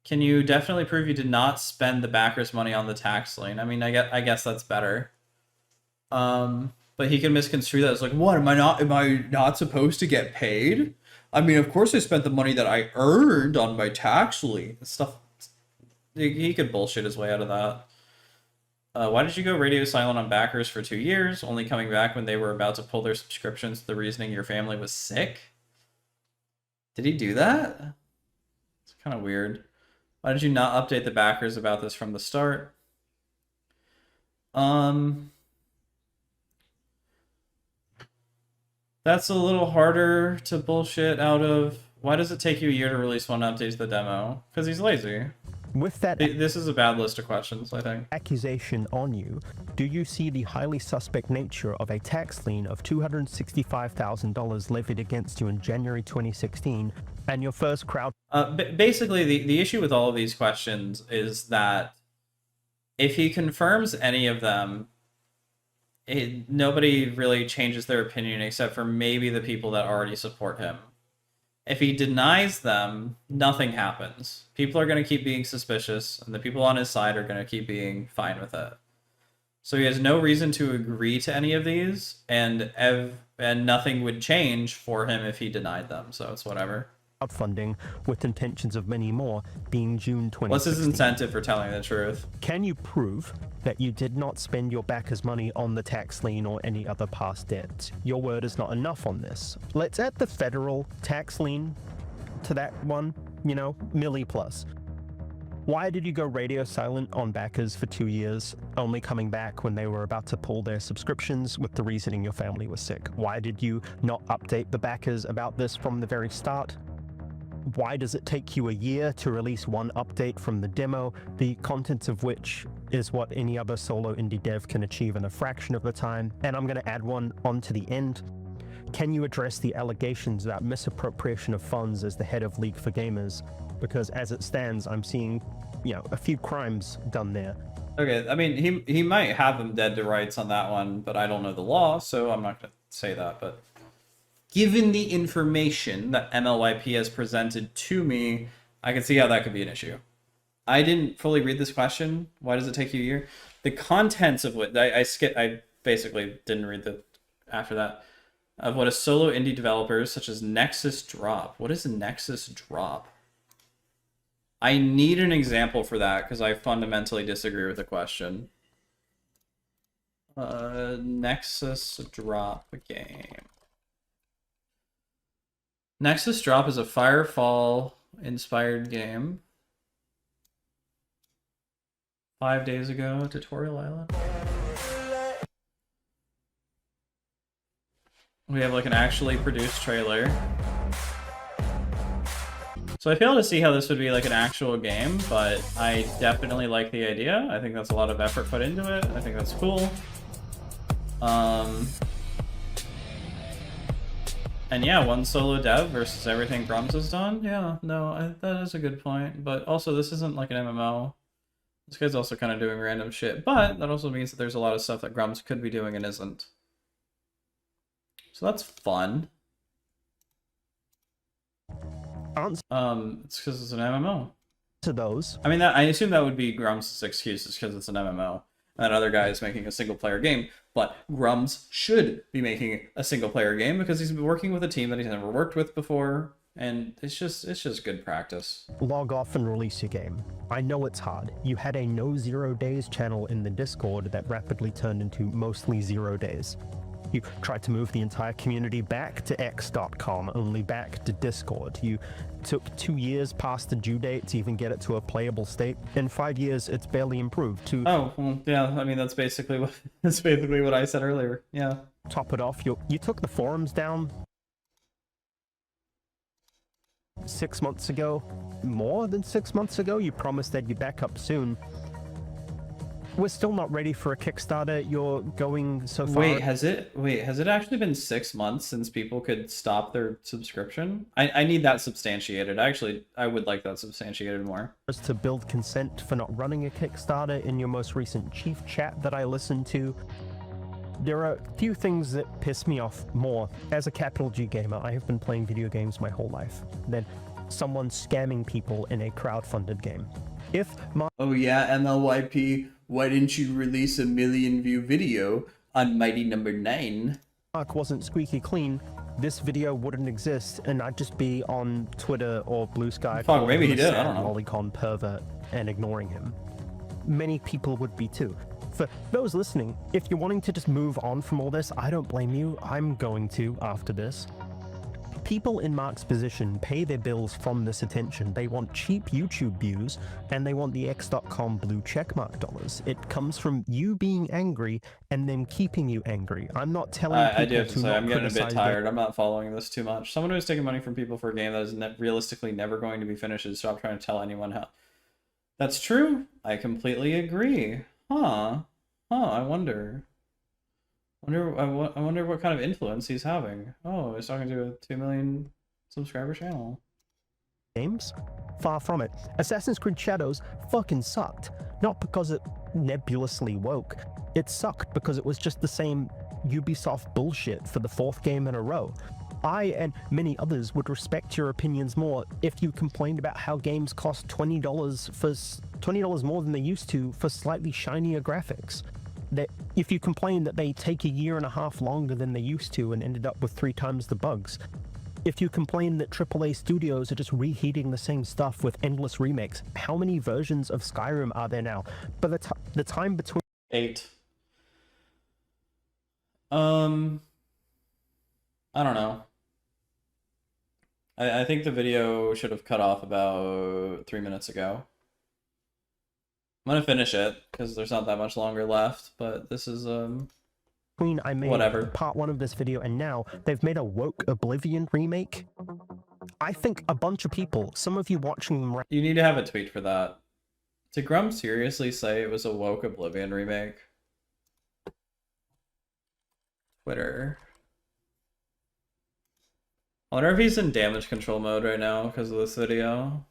Can you definitely prove you did not spend the backers' money on the tax lien? I mean, I guess that's better. But he can misconstrue that as like, what, am I not supposed to get paid? I mean, of course I spent the money that I earned on my tax lien. Stuff. He could bullshit his way out of that. Why did you go radio silent on backers for 2 years, only coming back when they were about to pull their subscriptions, the reasoning your family was sick? Did he do that? It's kind of weird. Why did you not update the backers about this from the start? That's a little harder to bullshit out of. Why does it take you a year to release one update to the demo? Because he's lazy. With that, this is a bad list of questions, I think. Accusation on you, do you see the highly suspect nature of a tax lien of $265,000 levied against you in January 2016 and your first crowd? Basically, the issue with all of these questions is that if he confirms any of them, nobody really changes their opinion except for maybe the people that already support him. If he denies them, nothing happens. People are going to keep being suspicious, and the people on his side are going to keep being fine with it. So he has no reason to agree to any of these, and nothing would change for him if he denied them, so it's whatever. Crowdfunding with intentions of many more being June 2016. What's his incentive for telling the truth? Can you prove that you did not spend your backers' money on the tax lien or any other past debts? Your word is not enough on this. Let's add the federal tax lien to that one, you know, milli plus. Why did you go radio silent on backers for 2 years, only coming back when they were about to pull their subscriptions with the reasoning your family was sick? Why did you not update the backers about this from the very start? Why does it take you a year to release one update from the demo, the contents of which is what any other solo indie dev can achieve in a fraction of the time? And I'm going to add one onto the end. Can you address the allegations about misappropriation of funds as the head of League for Gamers? Because as it stands, I'm seeing, you know, a few crimes done there. Okay, I mean, he might have them dead to rights on that one, but I don't know the law, so I'm not going to say that. But given the information that MLYP has presented to me, I can see how that could be an issue. I didn't fully read this question. Why does it take you a year? The contents of what I basically didn't read the after that of what a solo indie developers such as Nexus drop. What is a Nexus drop? I need an example for that because I fundamentally disagree with the question. Nexus drop game. Nexus drop is a Firefall inspired game. 5 days ago, Tutorial Island. We have like an actually produced trailer. So I fail to see how this would be like an actual game, but I definitely like the idea. I think that's a lot of effort put into it. I think that's cool. And yeah, one solo dev versus everything Grummz has done. Yeah, no, that is a good point. But also, this isn't like an MMO. This guy's also kind of doing random shit. But that also means that there's a lot of stuff that Grummz could be doing and isn't. So that's fun. It's because it's an MMO. To those. I mean, I assume that would be Grummz' excuse, is because it's an MMO. And that other guy is making a single-player game. But Grummz should be making a single-player game because he's been working with a team that he's never worked with before. And it's just good practice. Log off and release your game. I know it's hard. You had a no 0 days channel in the Discord that rapidly turned into mostly 0 days. You tried to move the entire community back to x.com, only back to Discord. You took 2 years past the due date to even get it to a playable state. In 5 years, it's barely improved to... Oh, well, yeah, I mean, that's basically what I said earlier, yeah. Top it off, you took the forums down 6 months ago. More than 6 months ago, you promised that you'd back up soon. We're still not ready for a Kickstarter. You're going so far. Wait, has it actually been 6 months since people could stop their subscription? I need that substantiated. Actually, I would like that substantiated more. To build consent for not running a Kickstarter in your most recent chief chat that I listened to. There are a few things that piss me off more. As a capital G gamer, I have been playing video games my whole life. Then someone scamming people in a crowdfunded game. Oh yeah, MLYP, why didn't you release a 1 million view video on Mighty Number 9? Mark wasn't squeaky clean, this video wouldn't exist, and I'd just be on Twitter or Blue Sky. Fuck, maybe he did, I don't know. Lolicon pervert and ignoring him. Many people would be too. For those listening, if you're wanting to just move on from all this, I don't blame you. I'm going to after this. People in Mark's position pay their bills from this attention. They want cheap YouTube views, and they want the X.com blue checkmark dollars. It comes from you being angry and them keeping you angry. I'm not telling people I do have to say, I'm getting a bit tired. Their... I'm not following this too much. Someone who's taking money from people for a game that is realistically never going to be finished should stop trying to tell anyone how. That's true. I completely agree. I wonder. I wonder what kind of influence he's having. Oh, he's talking to a 2 million subscriber channel. Games? Far from it. Assassin's Creed Shadows fucking sucked. Not because it nebulously woke. It sucked because it was just the same Ubisoft bullshit for the 4th game in a row. I and many others would respect your opinions more if you complained about how games cost $20 more than they used to for slightly shinier graphics. That if you complain that they take 1.5 years longer than they used to and ended up with 3 times the bugs. If you complain that AAA studios are just reheating the same stuff with endless remakes, how many versions of Skyrim are there now? By the time between 8. I don't know. I think the video should have cut off about 3 minutes ago. I'm gonna finish it because there's not that much longer left, but this is I made whatever. part 1 of this video, and now they've made a woke Oblivion remake. I think a bunch of people, some of you watching them right. You need to have a tweet for that. Did Grummz seriously say it was a woke Oblivion remake? Twitter. I wonder if he's in damage control mode right now because of this video.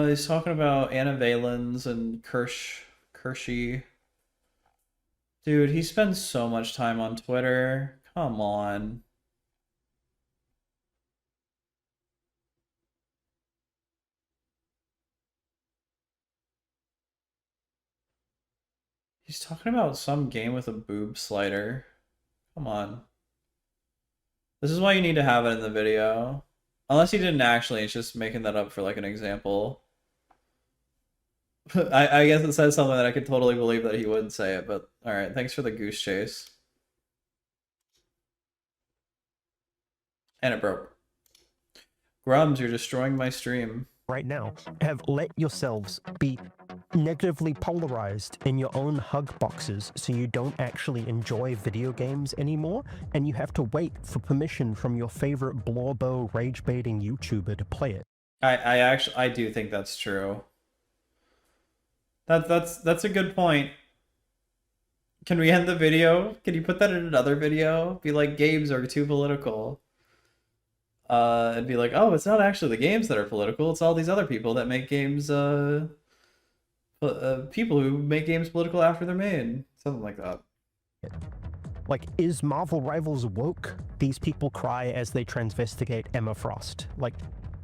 He's talking about Anna Valens and Kershey. Dude, he spends so much time on Twitter. Come on. He's talking about some game with a boob slider. Come on. This is why you need to have it in the video. Unless he didn't actually, it's just making that up for like an example. I guess it says something that I could totally believe that he would say it, but alright, thanks for the goose chase. And it broke. Grummz, you're destroying my stream. Right now, have let yourselves be negatively polarized in your own hug boxes so you don't actually enjoy video games anymore, and you have to wait for permission from your favorite blorbo rage-baiting YouTuber to play it. I do think that's true. That's a good point. Can we end the video? Can you put that in another video? Be like, games are too political. And be like, oh, it's not actually the games that are political, it's all these other people that make games, people who make games political after they're made. Something like that. Like, is Marvel Rivals woke? These people cry as they transvestigate Emma Frost. Like,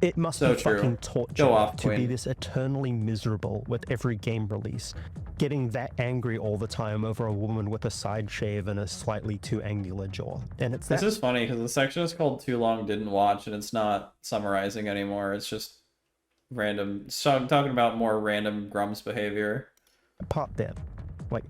it must So be true. fucking torture Go off, to be Queen. this eternally miserable with every game release. Getting that angry all the time over a woman with a side shave and a slightly too angular jaw. And it's This that is funny because the section is called Too Long Didn't Watch, and it's not summarizing anymore. It's just random. So I'm talking about more random Grummz behavior. part there. Like,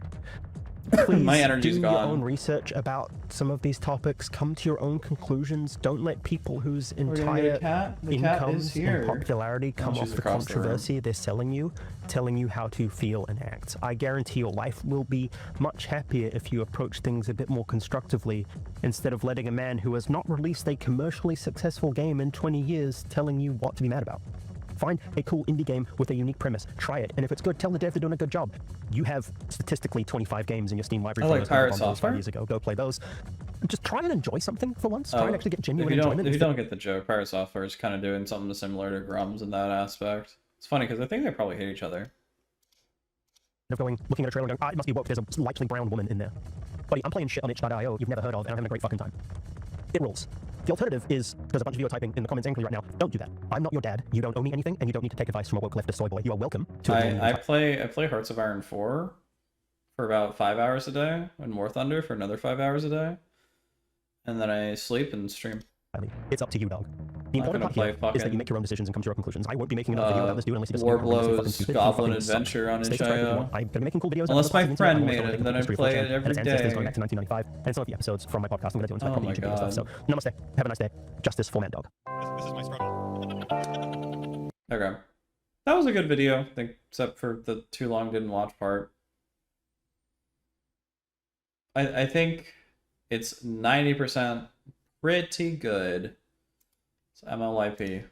please My energy's do gone. your own research about some of these topics. Come to your own conclusions. Don't let people whose We're gonna get a entire cat? The cat is incomes here. and popularity Oh, come she's off the across the room. controversy they're selling you, telling you how to feel and act. I guarantee your life will be much happier if you approach things a bit more constructively, instead of letting a man who has not released a commercially successful game in 20 years telling you what to be mad about. Find a cool indie game with a unique premise. Try it, and if it's good, tell the dev they're doing a good job. You have statistically 25 games in your Steam library I from like those Pirate bundles 5 Software. years ago. Go play those. Just try and enjoy something for once. Try Oh, and actually get genuine if you enjoyment. don't instead get the joke, Pirate Software is kind of doing something similar to Grummz in that aspect. It's funny because I think they probably hate each other. of going, looking at a trailer and going, it must be woke, there's a likely brown woman in there. Buddy, I'm playing shit on itch.io you've never heard of, and I'm having a great fucking time. It rules. The alternative is, there's a bunch of video typing in the comments angrily right now. Don't do that. I'm not your dad. You don't owe me anything, and you don't need to take advice from a woke leftist soy boy. You are welcome to I play Hearts of Iron 4 for about 5 hours a day, and War Thunder for another 5 hours a day. And then I sleep and stream. It's up to you, dog. The I'm not important gonna part play here is that you fucking make your own decisions and come to your own conclusions. I won't be making another video about this dude unless you disagree with me. Warblow's Goblin Adventure on Stay subscribed if you itch.io. want. I'm gonna be making cool videos. Unless about my the friend podcast, made and it, then I history of play 4chan, it and every its ancestors day. going back to 1995, and some of the episodes from my podcast I'm gonna do on Oh my YouTube videos and stuff. So, namaste. Have a nice day. Justice for Mad Dog. This is my struggle. Okay. That was a good video, I think, except for the too long didn't watch part. I think it's 90% pretty good. It's MLIP.